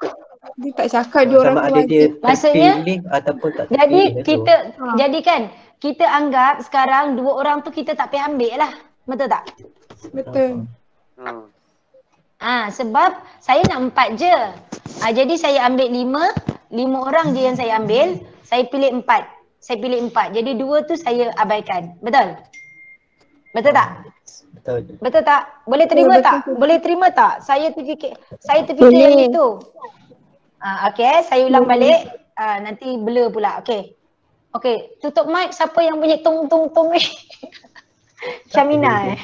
dia tak cakap 2 orang tu wajib. Maksudnya ataupun tak jadi kita jadikan kita anggap sekarang 2 orang tu kita tak payah ambil lah. Betul tak? Betul. Sebab saya nak 4 je. Jadi saya ambil 5 orang je yang saya ambil. Saya pilih 4. Saya pilih 4. Jadi 2 tu saya abaikan. Betul? Betul tak? Betul. Betul tak? Boleh terima tak? Boleh terima tak? Saya terfikir yang itu. Okey, saya ulang balik. Nanti blur pula. Okey. Okey, tutup mic siapa yang bunyi tung tung tung ni? Syamina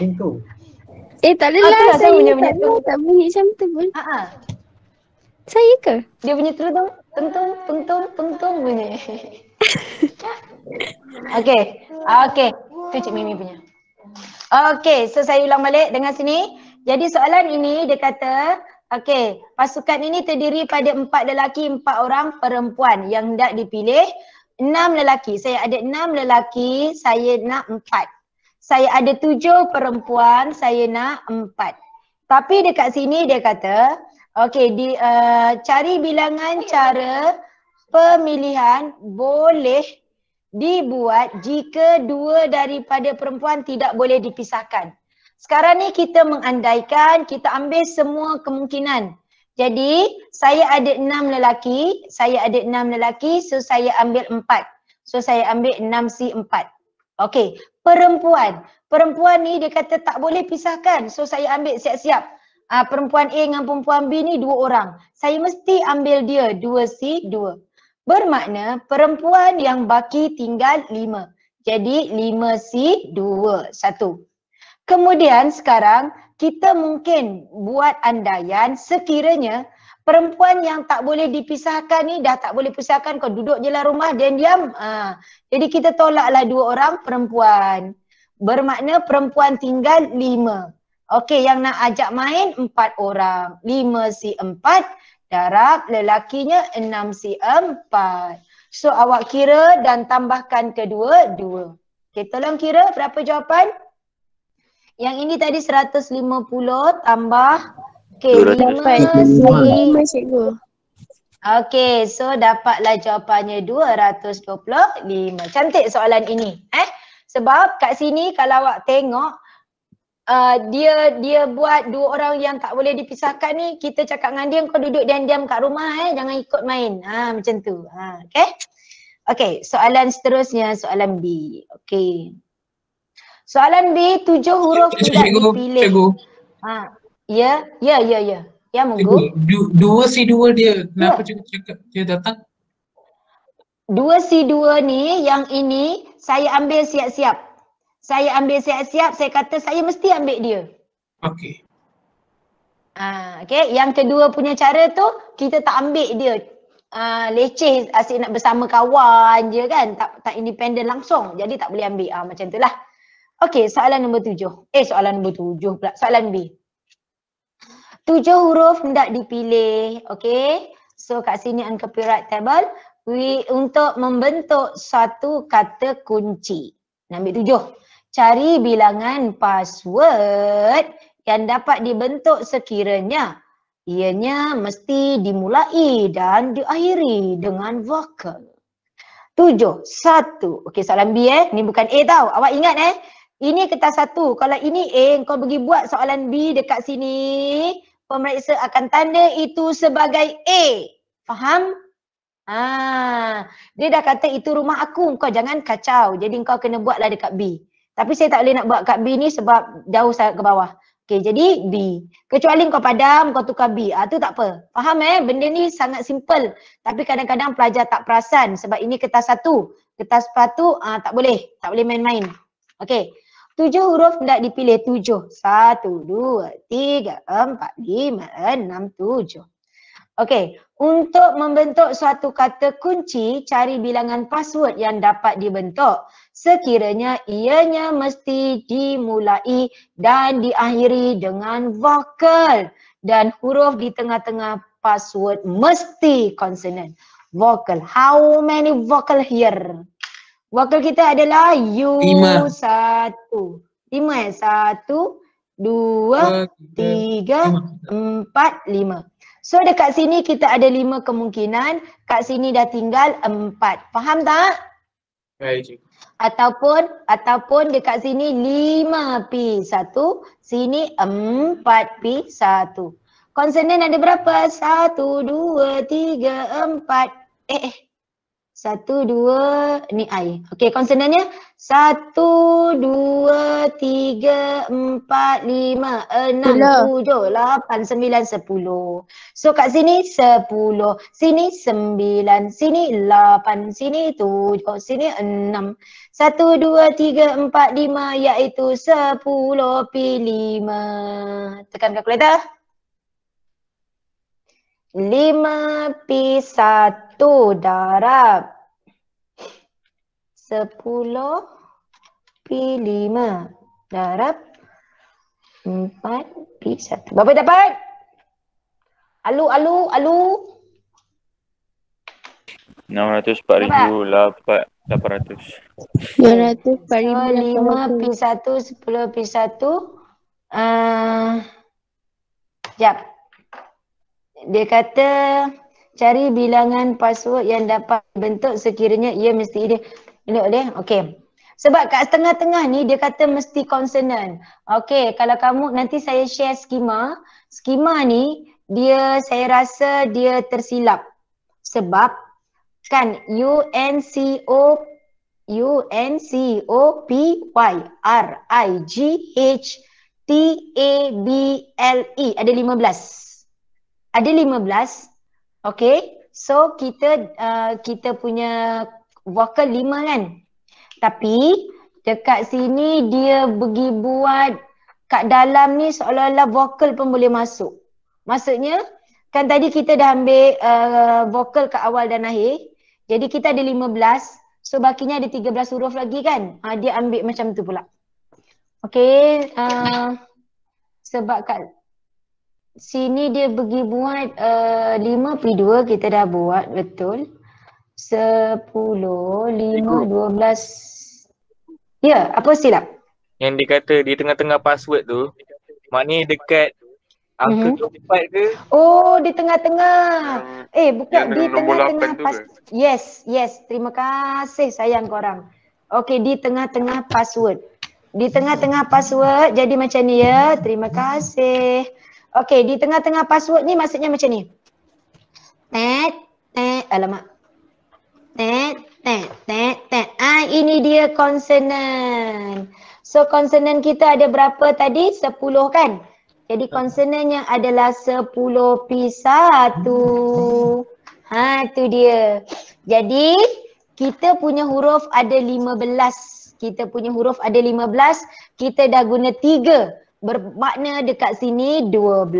tak adalah saya tak bunyi macam tu pun. Saya ke? Dia bunyi tung tung tung tung tung tung bunyi. Okey, tu Cik Mimi punya. Okey, so saya ulang balik dengan sini. Jadi soalan ini dia kata, okey, pasukan ini terdiri pada 4 lelaki, 4 orang perempuan yang hendak dipilih. 6 lelaki, saya ada 6 lelaki, saya nak 4. Saya ada 7 perempuan, saya nak 4. Tapi dekat sini dia kata, okey, cari bilangan cara pemilihan boleh dibuat jika 2 daripada perempuan tidak boleh dipisahkan. Sekarang ni kita mengandaikan, kita ambil semua kemungkinan. Jadi saya ada 6 lelaki, so saya ambil 4. So saya ambil 6C4. Okey, perempuan. Perempuan ni dia kata tak boleh pisahkan. So saya ambil siap-siap. Perempuan A dengan perempuan B ni 2 orang. Saya mesti ambil dia 2C2. Bermakna perempuan yang baki tinggal 5. Jadi 5C2, 1. Kemudian sekarang kita mungkin buat andaian sekiranya perempuan yang tak boleh dipisahkan ni dah tak boleh pisahkan, kau duduk je lah rumah dan diam. Jadi kita tolaklah 2 orang perempuan. Bermakna perempuan tinggal 5. Okey, yang nak ajak main 4 orang. 5C4 darab lelakinya 6C4. So awak kira dan tambahkan kedua 2. Okey, tolong kira berapa jawapan? Yang ini tadi 150 tambah 5 cikgu. Okey, so dapatlah jawapannya 225. Cantik soalan ini. Sebab kat sini kalau awak tengok dia buat 2 orang yang tak boleh dipisahkan ni, kita cakap dengan dia kau duduk diam-diam kat rumah jangan ikut main. Macam tu. Okey. Okey, soalan seterusnya soalan B. Okey. Soalan B, 7 huruf tidak dipilih. Cikgu. Ya. Ya, monggo. 2C2 dia, kenapa cikgu cakap dia datang? 2C2 ni, yang ini saya ambil siap-siap. Saya kata saya mesti ambil dia. Okey. Okey, yang kedua punya cara tu, kita tak ambil dia. Leceh, asyik nak bersama kawan je kan, tak independen langsung. Jadi tak boleh ambil. Macam tu lah. Okey, soalan nombor 7. Soalan nombor 7 pula. Soalan B. 7 huruf hendak dipilih. Okey. So kat sini on copyright table. Untuk membentuk satu kata kunci. Nombor 7. Cari bilangan password yang dapat dibentuk sekiranya ianya mesti dimulai dan diakhiri dengan vokal. 7. 1. Okey, soalan B Ni bukan A tau. Awak ingat ini kertas 1. Kalau ini A, kau pergi buat soalan B dekat sini, pemeriksa akan tanda itu sebagai A. Faham? Dia dah kata itu rumah aku, kau jangan kacau. Jadi kau kena buatlah dekat B. Tapi saya tak boleh nak buat kat B ni sebab jauh sangat ke bawah. Okey, jadi B. Kecuali kau padam, kau tukar B. Tu tak apa. Faham benda ni sangat simple. Tapi kadang-kadang pelajar tak perasan sebab ini kertas 1. Kertas 1 tak boleh main-main. Okey. 7 huruf hendak dipilih. 7. 1, 2, 3, 4, 5, 6, 7. Okey, untuk membentuk suatu kata kunci, cari bilangan password yang dapat dibentuk. Sekiranya ianya mesti dimulai dan diakhiri dengan vokal. Dan huruf di tengah-tengah password mesti consonant. Vokal. How many vocal here? Vokal kita adalah U. 5. 1. 1, 2, 3, 4, 5. So dekat sini kita ada 5 kemungkinan. Kat sini dah tinggal 4. Faham tak? Baik, cikgu. Ataupun dekat sini 5P1, sini 4P1. Konsonan ada berapa? 1, 2, 3, 4. 1, 2, ni I. Okey, konsonannya 1, 2, 3, 4, 5, 6, 7, 8, 9, 10. So kat sini 10, sini 9, sini 8, sini 7, sini 6. 1, 2, 3, 4, 5 iaitu 10 pi 5. Tekan kalkulator. 5 pi 1 darab 10 pi 5 darab 4 pi 1. Berapa dapat? Alu. 604,800. 904,800. 5 pi 1, 10 pi 1. Sekejap. Dia kata cari bilangan password yang dapat bentuk sekiranya ia mesti dia. Okey. Sebab kat tengah-tengah ni dia kata mesti konsonan. Okey, kalau kamu nanti saya share skema. Skema ni dia saya rasa dia tersilap. Sebab kan UNCOPYRIGHTABLE ada 15. Ada 15. Okay. So kita punya vokal 5 kan. Tapi dekat sini dia pergi buat kat dalam ni seolah-olah vokal pun boleh masuk. Maksudnya kan tadi kita dah ambil vokal kat awal dan akhir. Jadi kita ada 15. So bakinya ada 13 huruf lagi kan. Dia ambil macam tu pula. Okay. Sebab kat sini dia pergi buat 5 pi 2 kita dah buat betul. 10, 5, 12. Ya, apa silap? Yang dia kata di tengah-tengah password tu, maknanya dekat angka keempat ke? Oh, di tengah-tengah. Bukan di tengah-tengah Yes. Terima kasih sayang korang. Okey, di tengah-tengah password. Di tengah-tengah password jadi macam ni ya. Terima kasih. Okey, di tengah-tengah password ni maksudnya macam ni. Alamak. Ini dia konsonan. So konsonan kita ada berapa tadi? 10 kan? Jadi konsonannya adalah 10 pi 1. Tu dia. Jadi kita punya huruf ada 15. Kita dah guna 3. Bermakna dekat sini 12,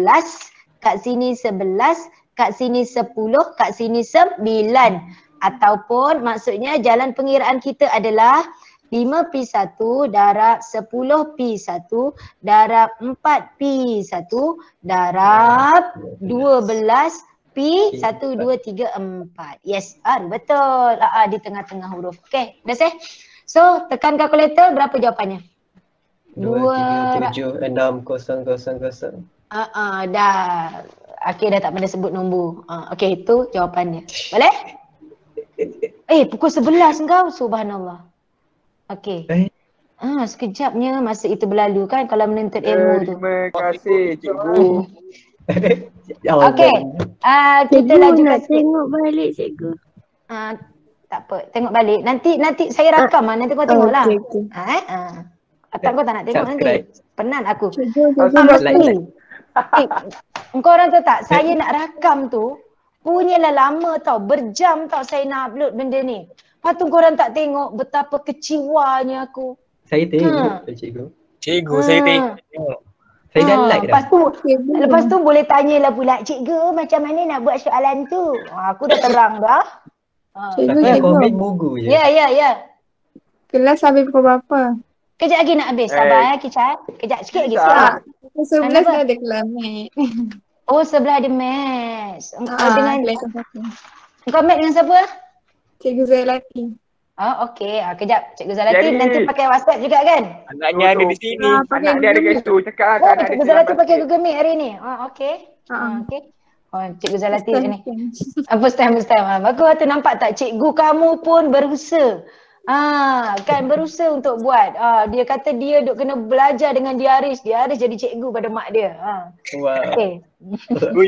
kat sini 11, kat sini 10, kat sini 9. Ataupun maksudnya jalan pengiraan kita adalah 5 pi 1 darab 10 pi 1 darab 4 pi 1 darab 12 pi 1, 2, 3, 4. Yes, betul. Di tengah-tengah huruf. Okay, dah sih? So, tekan kalkulator, berapa jawapannya? 2376000. Dah. Akhir dah tak pernah sebut nombor. Okey, itu jawapannya. Boleh? Pukul 11 engkau. Subhanallah. Okey. Sekejapnya masa itu berlalu kan kalau menuntut ilmu tu. Terima kasih cikgu. Okey. Kita lanjutkan sikit. Tengok balik cikgu. Tak apa, tengok balik. Nanti saya rakam nanti kau tengoklah. Okay. Atau kau tak nak tengok nanti. Penat aku. Mesti. Engkau orang tahu tak, saya nak rakam tu punyalah lama tau, berjam tau saya nak upload benda ni. Lepas tu korang tak tengok betapa kecewanya aku. Saya tengok cikgu. Saya tengok. Saya dah like dah. Lepas tu boleh tanyalah pula, cikgu macam mana nak buat soalan tu? Aku dah terang dah. Tapi komen bugu je. Ya. Kelas habis pukul berapa? Kejap lagi nak habis, sabar Kichat. Kejap sikit lagi. Pukul 11 ada kelas mat. Oh, sebelah ada maths. Dengan Engkau mat dengan siapa? Cikgu Zailati. Okey. Kejap, Cikgu Zalati nanti pakai WhatsApp juga kan? Anaknya ada di sini. Anak dia ada kat situ. Cakap anak dia. Cikgu Zalati pakai Google Meet hari ni. Okey. Okey. Cikgu Zalati sini. First time. Bagus tu, nampak tak cikgu kamu pun berusaha. Kan berusaha untuk buat. Dia kata dia duk kena belajar dengan Diaris. Diaris jadi cikgu pada mak dia. Wow. Okey.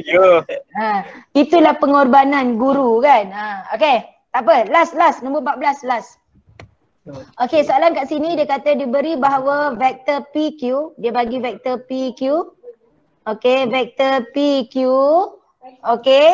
Ya. Itulah pengorbanan guru kan. Okey. Tak apa. Last. Nombor 14. Last. Okey, soalan kat sini dia kata diberi bahawa vektor PQ. Dia bagi vektor PQ. Okey, vektor PQ. Okey,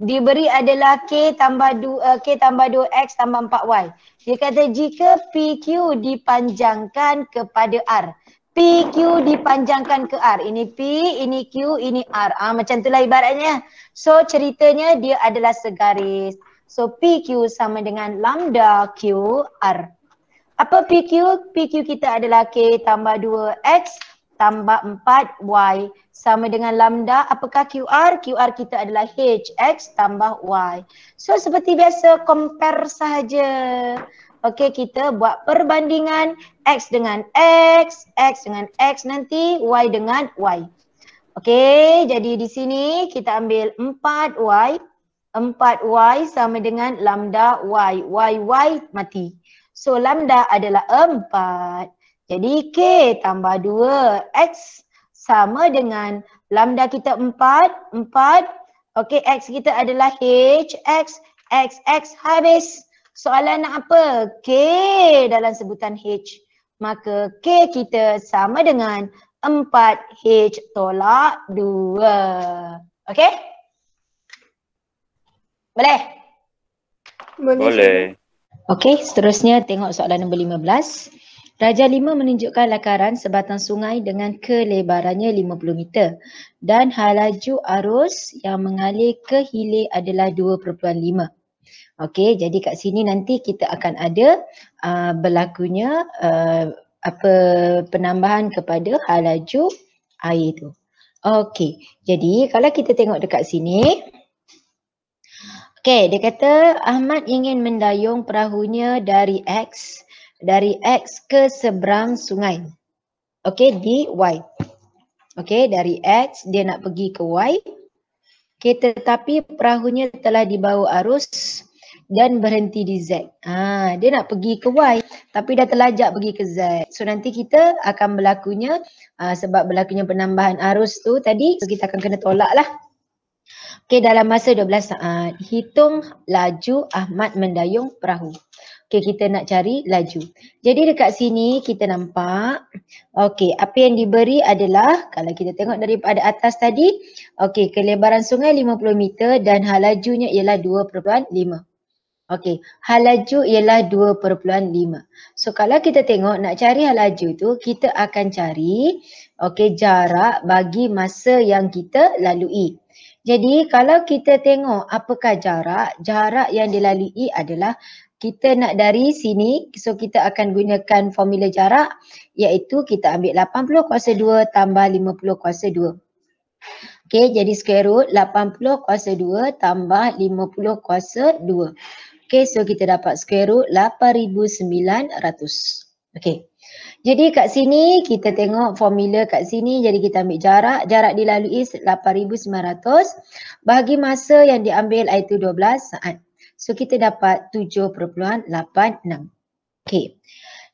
diberi adalah K tambah 2X tambah 4Y. Dia kata jika PQ dipanjangkan kepada R. PQ dipanjangkan ke R. Ini P, ini Q, ini R. Macam itulah ibaratnya. So ceritanya dia adalah segaris. So PQ sama dengan lambda QR. Apa PQ? PQ kita adalah K tambah 2X tambah 4Y sama dengan lambda. Apakah QR? QR kita adalah HX tambah Y. So seperti biasa compare sahaja. Okey, kita buat perbandingan X dengan X, X dengan X nanti, Y dengan Y. Okey, jadi di sini kita ambil 4Y. 4Y sama dengan lambda Y. Y mati. So lambda adalah 4. Jadi K tambah 2X sama dengan lambda kita 4. Okey, X kita adalah HX. XX habis. Soalan nak apa? K dalam sebutan H. Maka K kita sama dengan 4H tolak 2. Okey? Boleh? Boleh. Okey, seterusnya tengok soalan nombor 15. Darjah 5 menunjukkan lakaran sebatang sungai dengan kelebarannya 50 meter dan laju arus yang mengalir ke hilir adalah 2.5. Okey, jadi kat sini nanti kita akan ada berlakunya penambahan kepada laju air tu. Okey, jadi kalau kita tengok dekat sini. Okey, dia kata Ahmad ingin mendayung perahunya dari X ke seberang sungai. Okey, di Y. Okey, dari X dia nak pergi ke Y. Okey, tetapi perahunya telah dibawa arus dan berhenti di Z. Dia nak pergi ke Y tapi dah terlajak pergi ke Z. So nanti kita akan berlakunya sebab berlakunya penambahan arus tu tadi, so kita akan kena tolak lah. Okey, dalam masa 12 saat, hitung laju Ahmad mendayung perahu. Okey, kita nak cari laju. Jadi dekat sini kita nampak, okey, apa yang diberi adalah, kalau kita tengok daripada atas tadi, okey, kelebaran sungai 50 meter dan lajunya ialah 2.5. Okey, laju ialah 2.5. So kalau kita tengok nak cari laju tu, kita akan cari jarak bagi masa yang kita lalui. Jadi kalau kita tengok apakah jarak yang dilalui adalah kita nak dari sini, so kita akan gunakan formula jarak iaitu kita ambil 80 kuasa 2 tambah 50 kuasa 2. Okey, jadi square root 80 kuasa 2 tambah 50 kuasa 2. Okey, so kita dapat square root 8,900. Okey. Jadi kat sini kita tengok formula kat sini, jadi kita ambil jarak dilalui 8,900 bagi masa yang diambil iaitu 12 saat. So kita dapat 7.86. Okey.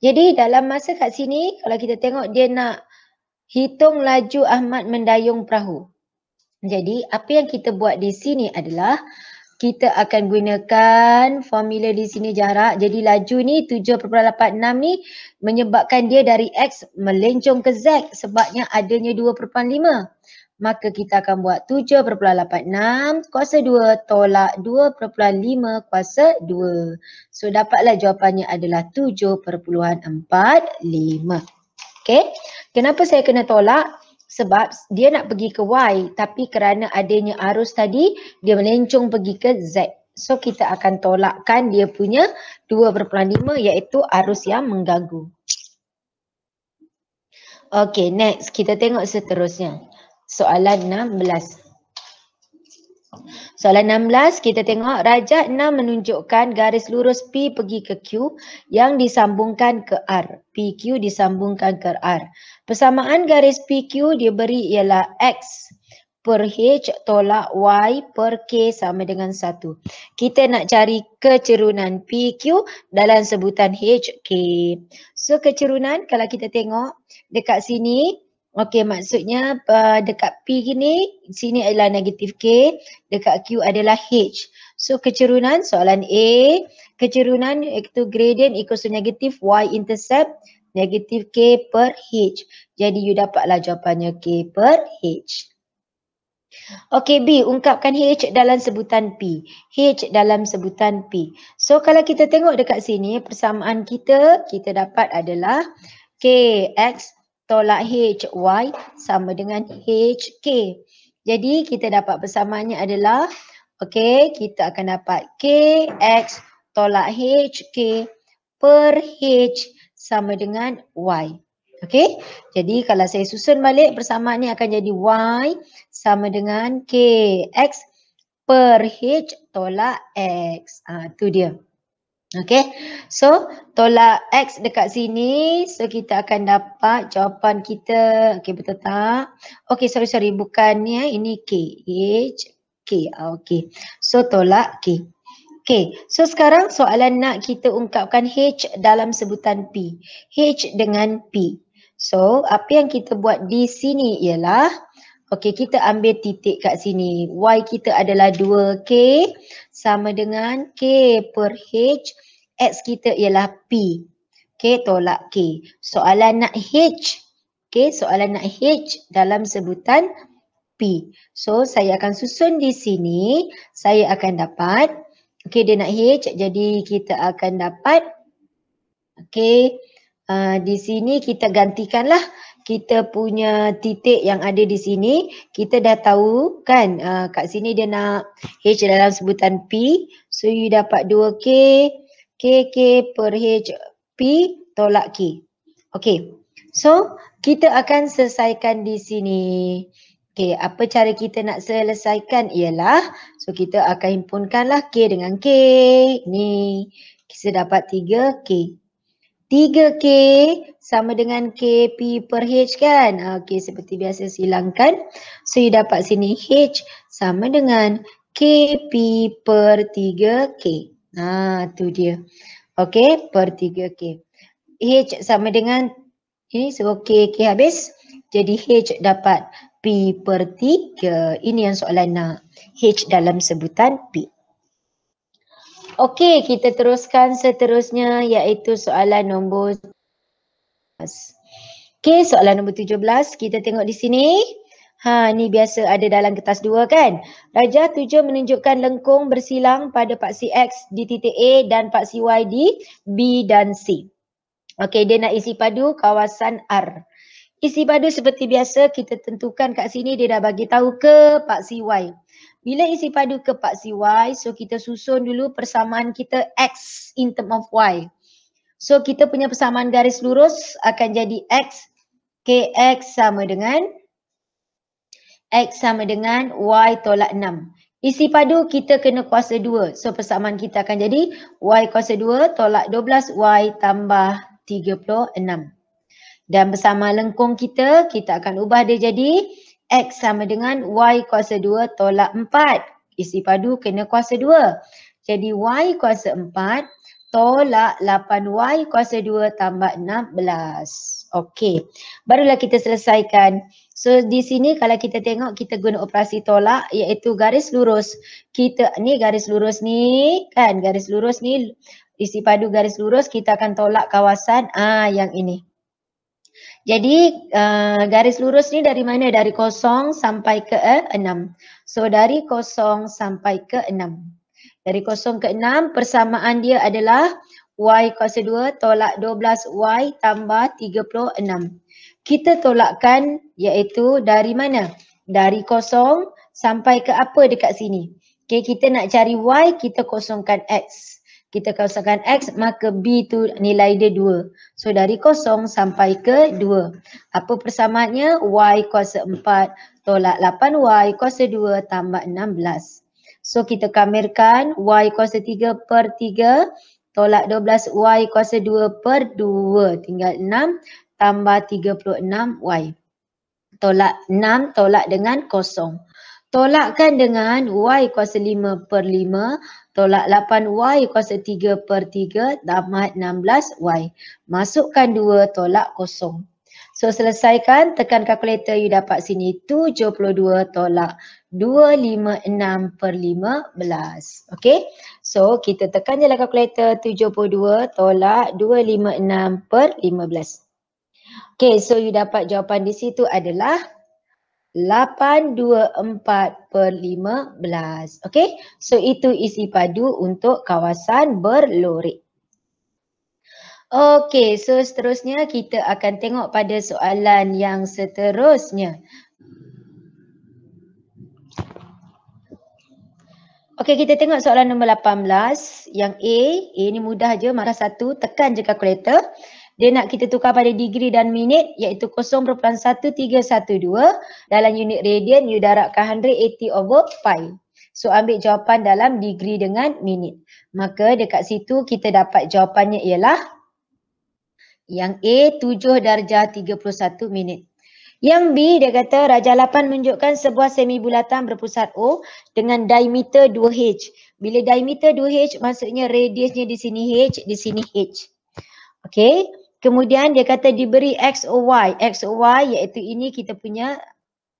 Jadi dalam masa kat sini kalau kita tengok dia nak hitung laju Ahmad mendayung perahu. Jadi apa yang kita buat di sini adalah kita akan gunakan formula di sini jarak. Jadi laju ni 7.86 ni menyebabkan dia dari X melencong ke Z sebabnya adanya 2.5. Maka kita akan buat 7.86 kuasa 2 tolak 2.5 kuasa 2. So dapatlah jawapannya adalah 7.45. Okay. Kenapa saya kena tolak? Sebab dia nak pergi ke Y tapi kerana adanya arus tadi dia melencong pergi ke Z. So kita akan tolakkan dia punya 2.5 iaitu arus yang mengganggu. Okay, next kita tengok seterusnya. Soalan 16. Soalan 16 kita tengok rajah 6 menunjukkan garis lurus P pergi ke Q yang disambungkan ke R. PQ disambungkan ke R. Persamaan garis PQ diberi ialah X per H tolak Y per K sama dengan 1. Kita nak cari kecerunan PQ dalam sebutan HK. So kecerunan kalau kita tengok dekat sini, okey maksudnya dekat P gini, sini adalah negatif K, dekat Q adalah H. So kecerunan soalan A, kecerunan iaitu gradient equals to negatif Y intercept negatif K per H. Jadi you dapatlah jawapannya K per H. Okey B, ungkapkan H dalam sebutan P. H dalam sebutan P. So kalau kita tengok dekat sini persamaan kita dapat adalah KX tolak HY sama dengan HK. Jadi kita dapat persamaannya adalah okey, kita akan dapat KX tolak HK per H sama dengan Y. Okey, jadi kalau saya susun balik persamaan ni akan jadi Y sama dengan KX per H tolak X. Tu dia. Okey, so tolak X dekat sini, so kita akan dapat jawapan kita. Okey, betul tak? Okey, sorry, bukan ni ini K. H, K. Okey, so tolak K. Okey, so sekarang soalan nak kita ungkapkan H dalam sebutan P. H dengan P. So, apa yang kita buat di sini ialah, okey, kita ambil titik kat sini. Y kita adalah 2K sama dengan K per H. X kita ialah P. Okey, tolak K. Soalan nak H. Okey, soalan nak H dalam sebutan P. So, saya akan susun di sini. Saya akan dapat, okey, dia nak H. Jadi, kita akan dapat, okey, di sini kita gantikanlah kita punya titik yang ada di sini. Kita dah tahu kan kat sini dia nak H dalam sebutan P. So you dapat 2K, KK per H P tolak K. Okey. So kita akan selesaikan di sini. Okey, apa cara kita nak selesaikan ialah, so kita akan himpunkanlah K dengan K. Ni kita dapat 3K. 3K sama dengan KP per H kan? Okey, seperti biasa silangkan. So, you dapat sini H sama dengan KP per 3K. Tu dia. Okey, per 3K. H sama dengan, ini so K habis. Jadi H dapat P per 3. Ini yang soalan nak. H dalam sebutan P. Okey, kita teruskan seterusnya iaitu soalan nombor 17. Okey, soalan nombor 17 kita tengok di sini. Ni biasa ada dalam kertas 2 kan. Raja 7 menunjukkan lengkung bersilang pada paksi X di titik A dan paksi Y di B dan C. Okey, dia nak isi padu kawasan R. Isi padu seperti biasa kita tentukan kat sini dia dah bagi tahu ke paksi Y. Bila isi padu ke paksi Y, so kita susun dulu persamaan kita X in term of Y. So kita punya persamaan garis lurus akan jadi X, KX sama dengan X sama dengan Y tolak 6. Isi padu kita kena kuasa 2. So persamaan kita akan jadi Y kuasa 2 tolak 12 Y tambah 36. Dan bersama lengkung kita akan ubah dia jadi X sama dengan Y kuasa 2 tolak 4. Isi padu kena kuasa 2. Jadi Y kuasa 4 tolak 8Y kuasa 2 tambah 16. Okey, barulah kita selesaikan. So di sini kalau kita tengok kita guna operasi tolak iaitu garis lurus. Kita ni garis lurus ni kan, garis lurus ni isi padu garis lurus kita akan tolak kawasan yang ini. Jadi garis lurus ni dari mana? Dari 0 sampai ke 6. So dari 0 sampai ke 6. Dari 0 ke 6 persamaan dia adalah Y kuasa 2 tolak 12Y tambah 36. Kita tolakkan iaitu dari mana? Dari 0 sampai ke apa dekat sini? Okay, kita nak cari Y, kita kosongkan X. Kita kosongkan X, maka B tu nilai dia 2. So dari 0 sampai ke 2. Apa persamaannya? Y kuasa 4 tolak 8Y kuasa 2 tambah 16. So kita kamirkan Y kuasa 3 per 3 tolak 12Y kuasa 2 per 2. Tinggal 6 tambah 36Y. Tolak 6 tolak dengan 0. Tolakkan dengan Y kuasa 5 per 5, tolak 8Y kuasa 3 per 3, damat 16Y. Masukkan 2, tolak 0. So selesaikan, tekan kalkulator, you dapat sini 72 tolak 256 per 15. Okay, so kita tekan je lah kalkulator, 72 tolak 256 per 15. Okay, so you dapat jawapan di situ adalah 824 per 15. Okay, so itu isi padu untuk kawasan berlorek. Okay, so seterusnya kita akan tengok pada soalan yang seterusnya. Okay, kita tengok soalan nombor 18. Yang A ni mudah je, marah satu, tekan je kalkulator. Dia nak kita tukar pada degree dan minit iaitu 0.1312. Dalam unit radian, you darabkan 180 over pi. So ambil jawapan dalam degree dengan minit. Maka dekat situ kita dapat jawapannya ialah yang A 7 darjah 31 minit. Yang B dia kata rajah 8 menunjukkan sebuah semi bulatan berpusat O dengan diameter 2H. Bila diameter 2H maksudnya radiusnya di sini H, di sini H. Okey. Kemudian dia kata diberi X O Y. X O Y iaitu ini kita punya,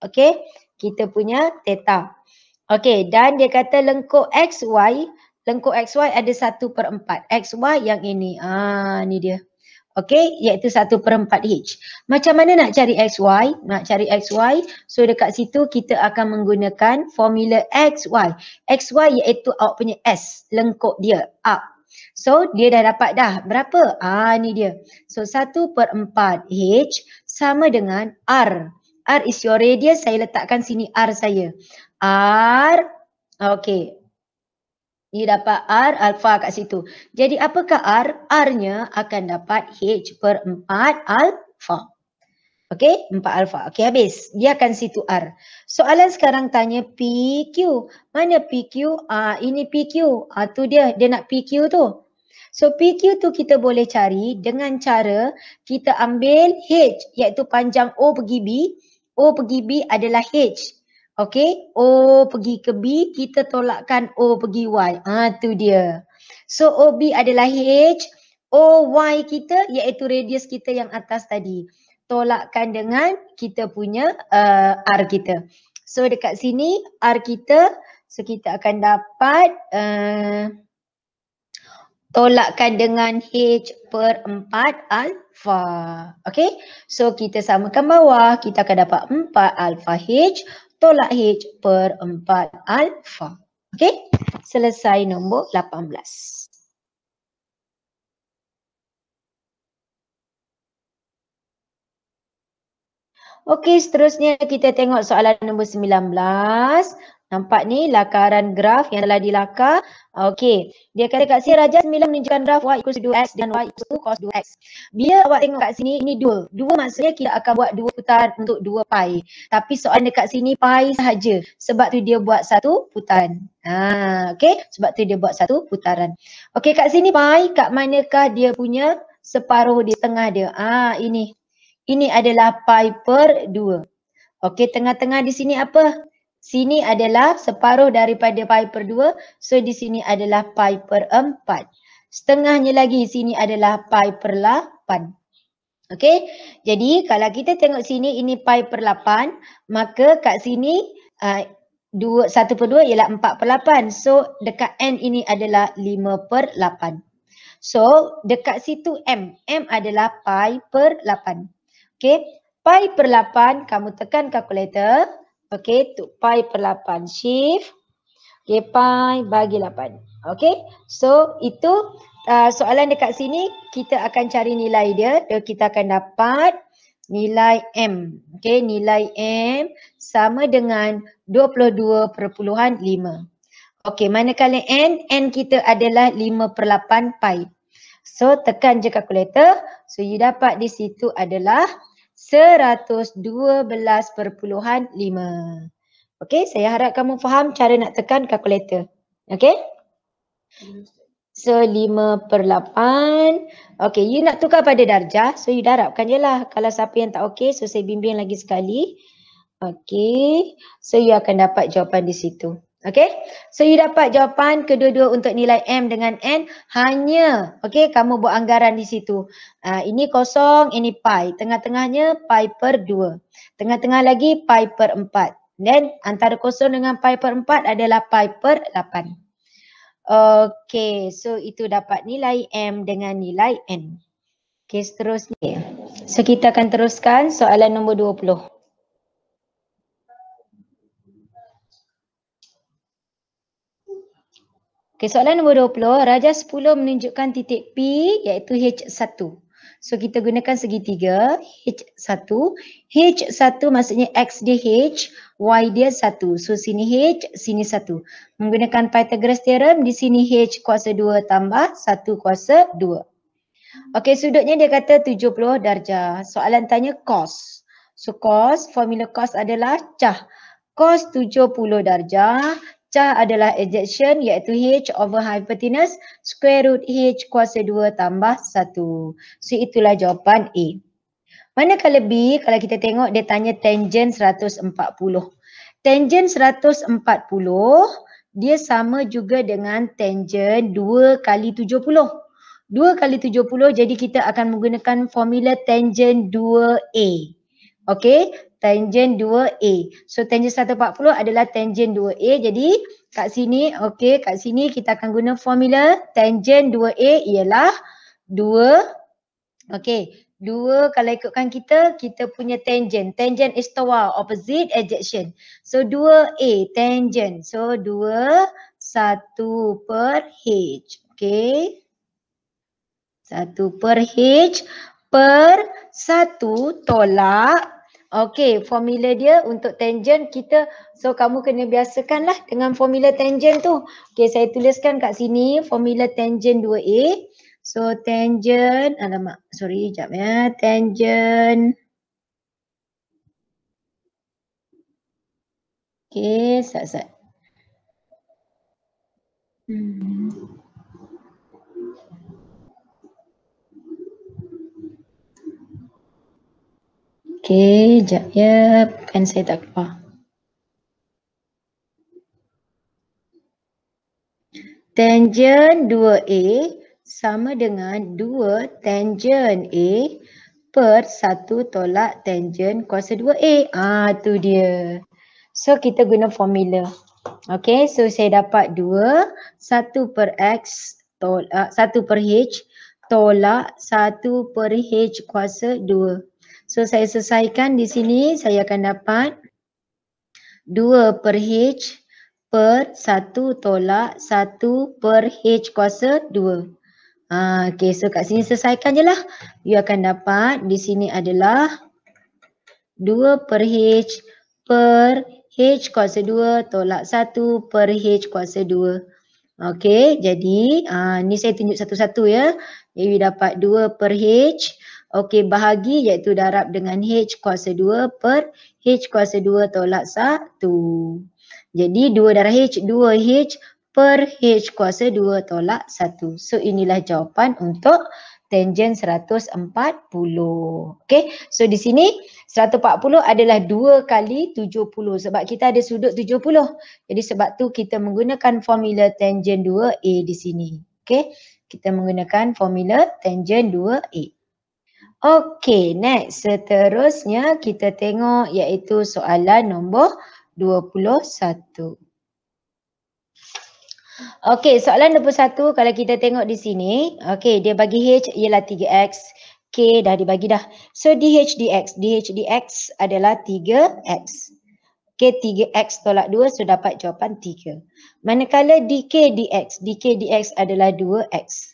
okey, kita punya theta. Okey, dan dia kata lengkuk XY ada 1/4. XY yang ini. Ni dia. Okey, iaitu 1/4H. Macam mana nak cari XY? Nak cari XY, so dekat situ kita akan menggunakan formula XY. XY iaitu awak punya S, lengkuk dia, up. So dia dah dapat dah. Berapa? Ni dia. So 1/4H sama dengan R. R is your radius, saya letakkan sini R saya. R, okey. Ni dapat R alpha kat situ. Jadi apakah R? R-nya akan dapat H per 4 alpha. Okey, 4 alpha. Okey, habis. Dia akan situ R. Soalan sekarang tanya PQ. Mana PQ? Ini PQ. Tu dia. Dia nak PQ tu. So PQ tu kita boleh cari dengan cara kita ambil H iaitu panjang O pergi B. O pergi B adalah H. Okey, O pergi ke B, kita tolakkan O pergi Y. Tu dia. So OB adalah H, OY kita iaitu radius kita yang atas tadi. Tolakkan dengan kita punya R kita. So dekat sini R kita, so kita akan dapat tolakkan dengan H per 4 alpha. Okey, so kita samakan bawah, kita akan dapat 4 alpha H tolak H per 4 alpha. Okey, selesai nombor 18. Okey, seterusnya kita tengok soalan nombor 19. Nampak ni lakaran graf yang telah dilakar. Okey, dia kata kat sini rajah 9 menunjukkan graf y equals 2x dan y equals cos 2x. Bila awak tengok kat sini, ini 2. 2 maksudnya kita akan buat 2 putaran untuk 2 pi. Tapi soalan dekat sini pi sahaja. Sebab tu dia buat 1 putaran. Okey, sebab tu dia buat 1 putaran. Okey, kat sini pi, kat manakah dia punya separuh di tengah dia? Ini. Ini adalah pi per 2. Okey, tengah-tengah di sini apa? Sini adalah separuh daripada pi per 2. So di sini adalah pi per 4. Setengahnya lagi sini adalah pi per 8. Okey. Jadi kalau kita tengok sini ini pi per 8. Maka kat sini 1 per 2 ialah 4 per 8. So dekat N ini adalah 5 per 8. So dekat situ M. M adalah pi per 8. Okey. Pi per 8 kamu tekan kalkulator. Okey, tu pi per 8 shift. Okey, pi bagi 8. Okey, so itu soalan dekat sini kita akan cari nilai dia. Kita akan dapat nilai M. Okey, nilai M sama dengan 22.5. Okey, manakala N kita adalah 5 per 8 pi. So tekan je kalkulator. So you dapat di situ adalah 112.5. Okey, saya harap kamu faham cara nak tekan kalkulator. Okey? So 5 per 8. Okey, you nak tukar pada darjah. So you darabkan je lah. Kalau siapa yang tak okey, so saya bimbing lagi sekali. Okay, so you akan dapat jawapan di situ. Okay, so you dapat jawapan kedua-dua untuk nilai M dengan N hanya, okay, kamu buat anggaran di situ. Ini kosong, ini pi. Tengah-tengahnya pi per 2. Tengah-tengah lagi pi per 4. Then antara kosong dengan pi per 4 adalah pi per 8. Okay, so itu dapat nilai M dengan nilai N. Okay, seterusnya. So kita akan teruskan soalan nombor 20. Okay, soalan nombor 20, Raja 10 menunjukkan titik P iaitu H1. So kita gunakan segitiga H1. H1 maksudnya X dia H, Y dia 1. So sini H, sini 1. Menggunakan Pythagoras theorem, di sini H kuasa 2 tambah 1 kuasa 2. Okay, sudutnya dia kata 70 darjah. Soalan tanya cos. So cos, formula cos adalah cah. Cos 70 darjah. Cah adalah adjacent iaitu H over hypotenuse square root H kuasa 2 tambah 1. So itulah jawapan A. Manakala B, kalau kita tengok dia tanya tangent 140. Tangent 140 dia sama juga dengan tangent 2 kali 70. 2 kali 70 jadi kita akan menggunakan formula tangent 2A. Okay, tangent 2A. So tangent 140 adalah tangent 2A. Jadi kat sini, okay, kat sini kita akan guna formula tangent 2A ialah 2. Okay, 2 kalau ikutkan kita punya tangent. Tangent istiwa, opposite, adjacent. So 2A, tangent. So 2, 1 per H. Okay. 1 per H per 1 tolak. Okey, formula dia untuk tangent kita, so kamu kena biasakanlah dengan formula tangent tu. Okey, saya tuliskan kat sini formula tangent 2A. So tangent, sekejap ya, tangent. Okey, sat. Okay, sekejap ya, pen saya tak keluar. Tangent 2A sama dengan 2 tangent A per 1 tolak tangent kuasa 2A. Tu dia. So kita guna formula. Okay, so saya dapat 2, 1 per X tolak 1 per H tolak 1 per H kuasa 2. So saya selesaikan di sini, saya akan dapat 2 per H per 1 tolak 1 per H kuasa 2. Okay, so kat sini selesaikan je lah. You akan dapat di sini adalah 2 per H per H kuasa 2 tolak 1 per H kuasa 2. Okay, jadi ni saya tunjuk satu-satu ya. Jadi you dapat 2 per H. Okey, bahagi iaitu darab dengan H kuasa 2 per H kuasa 2 tolak 1. Jadi 2 darab H, 2H per H kuasa 2 tolak 1. So inilah jawapan untuk tangent 140. Okey, so di sini 140 adalah 2 kali 70 sebab kita ada sudut 70. Jadi sebab tu kita menggunakan formula tangent 2A di sini. Okey, kita menggunakan formula tangent 2A. Okey, next. Seterusnya kita tengok iaitu soalan nombor 21. Okey, soalan 21 kalau kita tengok di sini, okey, dia bagi H ialah 3X, K dah dibagi dah. So DH dx adalah 3X. Okey, 3X tolak 2, so dapat jawapan 3. Manakala DK dx adalah 2X.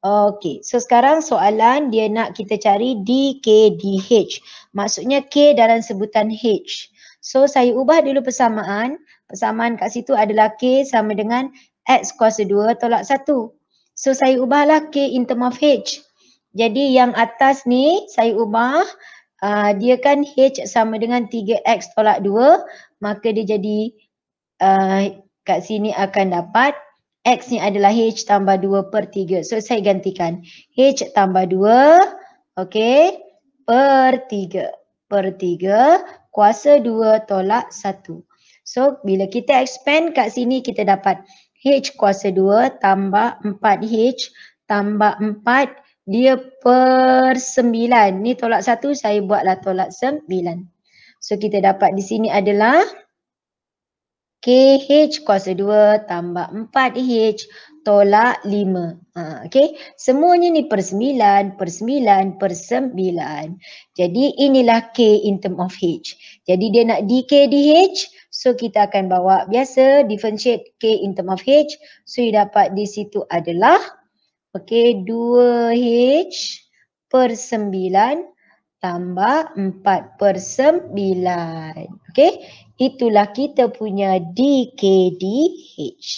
Okey, so sekarang soalan dia nak kita cari DK DH. Maksudnya K dalam sebutan H. So saya ubah dulu persamaan. Persamaan kat situ adalah K sama dengan X kuasa 2 tolak 1. So saya ubahlah K in term of H. Jadi yang atas ni saya ubah. Dia kan H sama dengan 3X tolak 2. Maka dia jadi kat sini akan dapat X ni adalah H tambah 2 per 3. So saya gantikan H tambah 2, okay, per 3. Per 3 kuasa 2 tolak 1. So bila kita expand kat sini kita dapat H kuasa 2 tambah 4H tambah 4 dia per 9. Ni tolak 1 saya buatlah tolak 9. So kita dapat di sini adalah KH kuasa 2 tambah 4H tolak 5. Okay. Semuanya ni per 9, per 9, per 9. Jadi inilah K in term of H. Jadi dia nak DK di H. So kita akan bawa biasa differentiate K in term of H. So you dapat di situ adalah okay, 2H per 9 tambah 4 per 9. Okay. Itulah kita punya DKDH.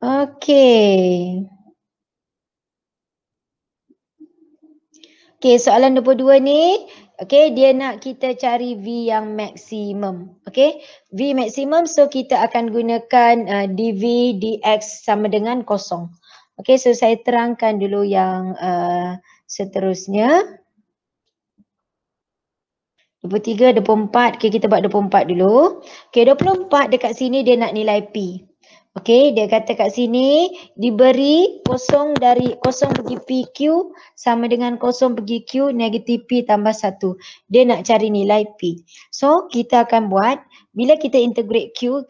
Okay. Okay, soalan 22 ni. Okay, dia nak kita cari V yang maksimum. Okay, V maksimum so kita akan gunakan dV dx sama dengan kosong. Okay, so saya terangkan dulu yang seterusnya. 23, 24. Okay, kita buat 24 dulu. Okay, 24 dekat sini dia nak nilai P. Okay, dia kata kat sini diberi kosong dari kosong pergi PQ sama dengan kosong pergi Q negatif P tambah 1. Dia nak cari nilai P. So, kita akan buat bila kita integrate Q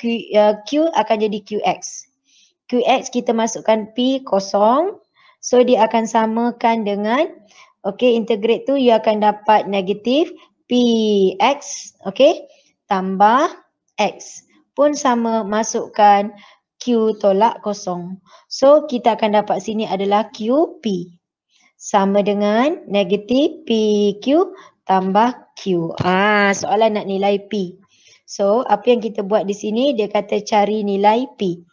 akan jadi QX. QX kita masukkan P kosong. So, dia akan samakan dengan okay, integrate tu you akan dapat negatif PX, okay, tambah X. Pun sama masukkan Q tolak kosong. So, kita akan dapat sini adalah QP. Sama dengan negatif PQ tambah Q. Soalan nak nilai P. So, apa yang kita buat di sini, dia kata cari nilai P.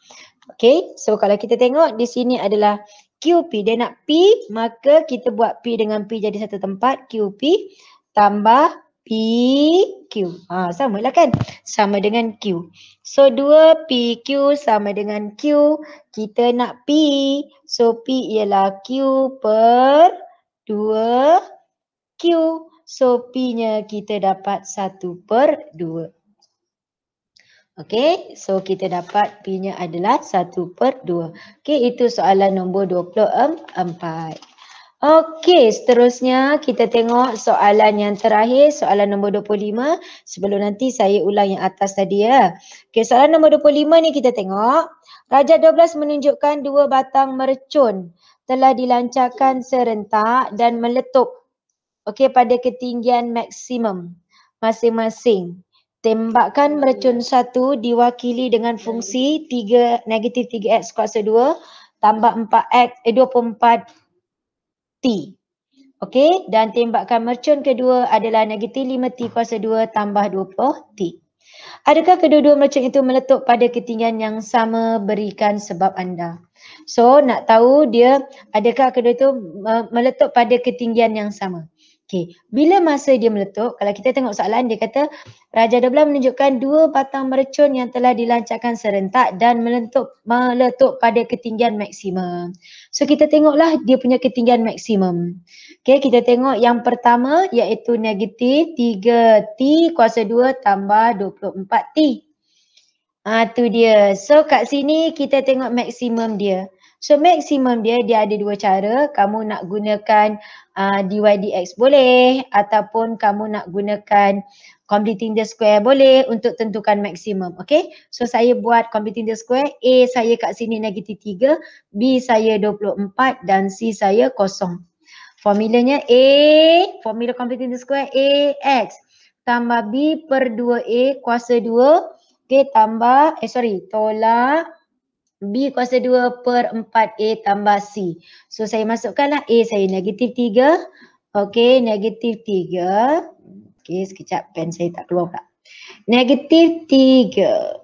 Okay, so kalau kita tengok di sini adalah QP. Dia nak P, maka kita buat P dengan P jadi satu tempat. QP tambah PQ. Sama lah kan? Sama dengan Q. So 2PQ sama dengan Q. Kita nak P. So P ialah Q per 2Q. So P-nya kita dapat 1 per 2. Okay, so kita dapat P-nya adalah 1 per 2. Okay, itu soalan nombor 24. Okey, seterusnya kita tengok soalan yang terakhir, soalan nombor 25. Sebelum nanti saya ulang yang atas tadi ya. Okey, soalan nombor 25 ni kita tengok. Raja 12 menunjukkan 2 batang mercun telah dilancarkan serentak dan meletup okey pada ketinggian maksimum masing-masing. Tembakan mercun 1 diwakili dengan fungsi 3 negatif 3x kuasa 2 tambah 4x 24 T. Okey, dan tembakan mercun kedua adalah negatif 5T kuasa 2 tambah 20T. Adakah kedua-dua mercun itu meletup pada ketinggian yang sama? Berikan sebab anda. So, nak tahu dia adakah kedua itu meletup pada ketinggian yang sama. Okey, bila masa dia meletup, kalau kita tengok soalan dia kata Raja 12 menunjukkan 2 batang mercun yang telah dilancarkan serentak dan meletup pada ketinggian maksimum. So kita tengoklah dia punya ketinggian maksimum. Okey, kita tengok yang pertama iaitu negatif 3T kuasa 2 tambah 24T. Tu dia. So kat sini kita tengok maksimum dia. So maksimum dia ada 2 cara. Kamu nak gunakan dy dx boleh ataupun kamu nak gunakan completing the square boleh untuk tentukan maksimum. Okay. So saya buat completing the square. A saya kat sini negatif 3. B saya 24 dan C saya kosong. Formulanya A, formula completing the square A X tambah B per 2A kuasa 2. Okay, tambah, tolak B kuasa 2 per 4A tambah C. So saya masukkanlah A saya negatif 3. Okay, negatif 3. Okay, sekejap pen saya tak keluar pula. Negatif 3.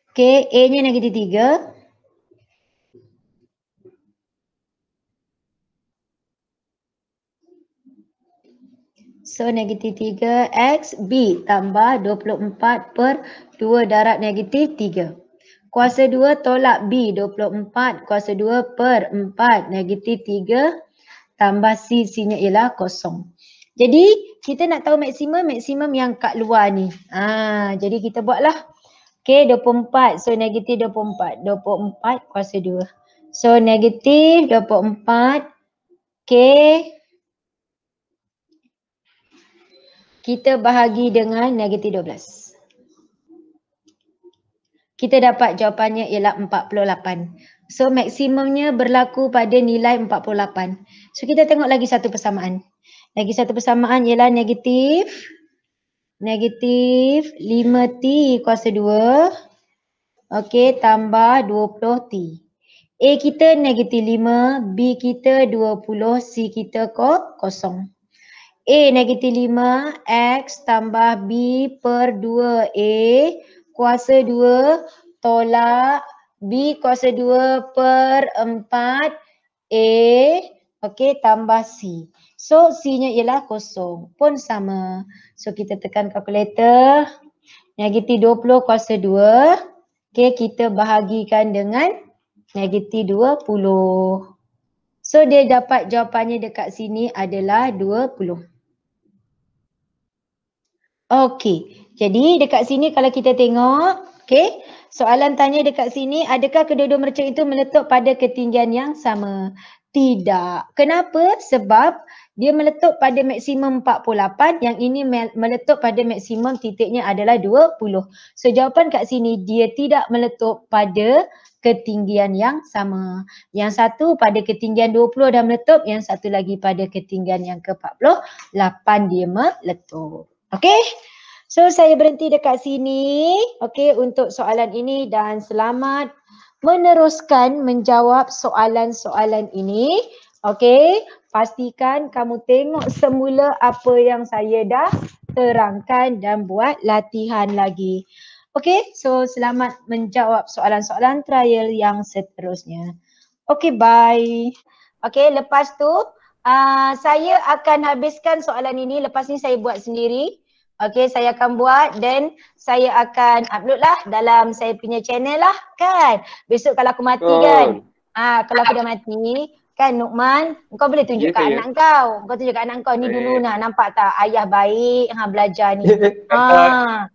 Okay, A-nya negatif 3. So negatif 3X B tambah 24 per 2 darab negatif 3. Kuasa 2 tolak B 24 kuasa 2 per 4 negatif 3 tambah C, C-nya ialah kosong. Jadi kita nak tahu maksimum yang kat luar ni. Jadi kita buatlah. Okay, 24. So negatif 24. 24 kuasa 2. So negatif 24. Okay. Kita bahagi dengan negatif 12. Kita dapat jawapannya ialah 48. So maksimumnya berlaku pada nilai 48. So kita tengok lagi satu persamaan. Lagi satu persamaan ialah negatif 5T kuasa 2. Okey, tambah 20T. A kita negatif 5, B kita 20, C kita kosong. A negatif 5, X tambah B per 2A kuasa 2 tolak B kuasa 2 per 4A. Okey, tambah C. So C-nya ialah kosong. Pun sama. So kita tekan kalkulator. Negatif 20 kuasa 2. Okey, kita bahagikan dengan negatif 20. So dia dapat jawapannya dekat sini adalah 20. Okey, jadi dekat sini kalau kita tengok, okey, soalan tanya dekat sini, adakah kedua-dua mercung itu meletup pada ketinggian yang sama? Tidak. Kenapa? Sebab dia meletup pada maksimum 48, yang ini meletup pada maksimum titiknya adalah 20. So jawapan kat sini dia tidak meletup pada ketinggian yang sama. Yang satu pada ketinggian 20 dah meletup, yang satu lagi pada ketinggian yang ke-48 dia meletup. Okey? So saya berhenti dekat sini, okey, untuk soalan ini dan selamat meneruskan menjawab soalan-soalan ini. Okey, pastikan kamu tengok semula apa yang saya dah terangkan dan buat latihan lagi. Okey, so selamat menjawab soalan-soalan trial yang seterusnya. Okey, bye. Okey, lepas tu saya akan habiskan soalan ini, lepas ni saya buat sendiri. Okey, saya akan buat dan saya akan upload lah dalam saya punya channel lah kan. Besok kalau aku mati kan. Kalau aku dah mati kan Nukman, kau boleh tunjuk kat anak kau. Kau tunjuk kat anak kau ni dulu nah, nampak tak ayah baik belajar ni.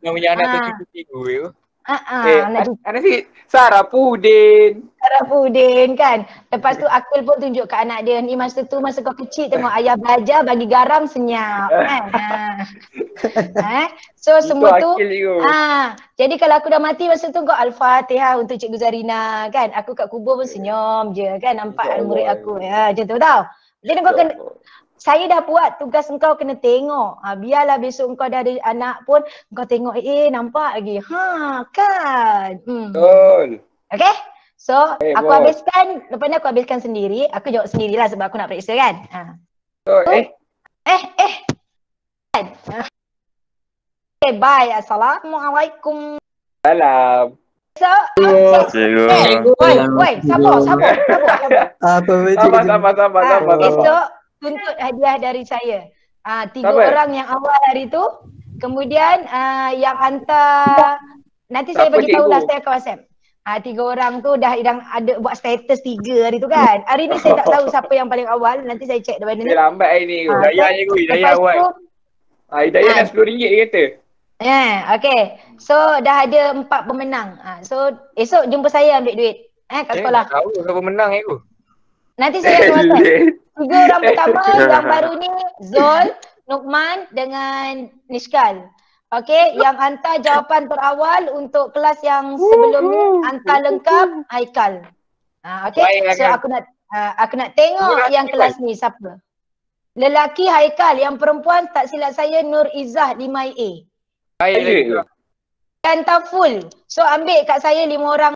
Yang punya anak tu cukup tidur. Anak si Sarapudin. Sarapudin kan. Lepas tu Akil pun tunjuk kat anak dia. Ni masa tu masa kau kecil tengok ayah belajar bagi garam senyap kan. So semua tu jadi kalau aku dah mati masa tu kau Al-Fatihah untuk Cikgu Zarina kan. Aku kat kubur pun senyum je kan, nampak murid aku macam tu tau. Jadi kau kena, saya dah buat tugas engkau kena tengok. Biarlah besok engkau dah ada anak pun engkau tengok nampak lagi. Kan. Betul. Okay. So aku habiskan, lepas ni aku habiskan sendiri. Aku jawab sendirilah sebab aku nak periksa kan. Okay, bye. Assalamualaikum. Salam. So, woi, sabar. Sabar. Esok tuntut hadiah dari saya. 3 orang yang awal hari tu. Kemudian yang hantar, nanti saya bagi tahu lah saya ke WhatsApp. 3 orang tu dah ada buat status 3 hari tu kan. Hari ni saya tak tahu siapa yang paling awal. Nanti saya check daripada ni. Dia lambat hari ni. Hidayah awal. Hidayah dah RM10 dia kata. Okay. So dah ada 4 pemenang. So esok jumpa saya ambil duit. Kat sekolah. Tahu siapa menang aku. Nanti saya akan WhatsApp. 3 orang pertama yang baru ni Zul, Nukman dengan Nishkal. Okey, yang hantar jawapan terawal untuk kelas yang sebelum ni hantar lengkap Haikal. Okey, so aku nak tengok yang kelas ni siapa. Lelaki Haikal, yang perempuan tak silap saya Nur Izzah 5A. Baik. Hantar full. So ambil kat saya 5 orang.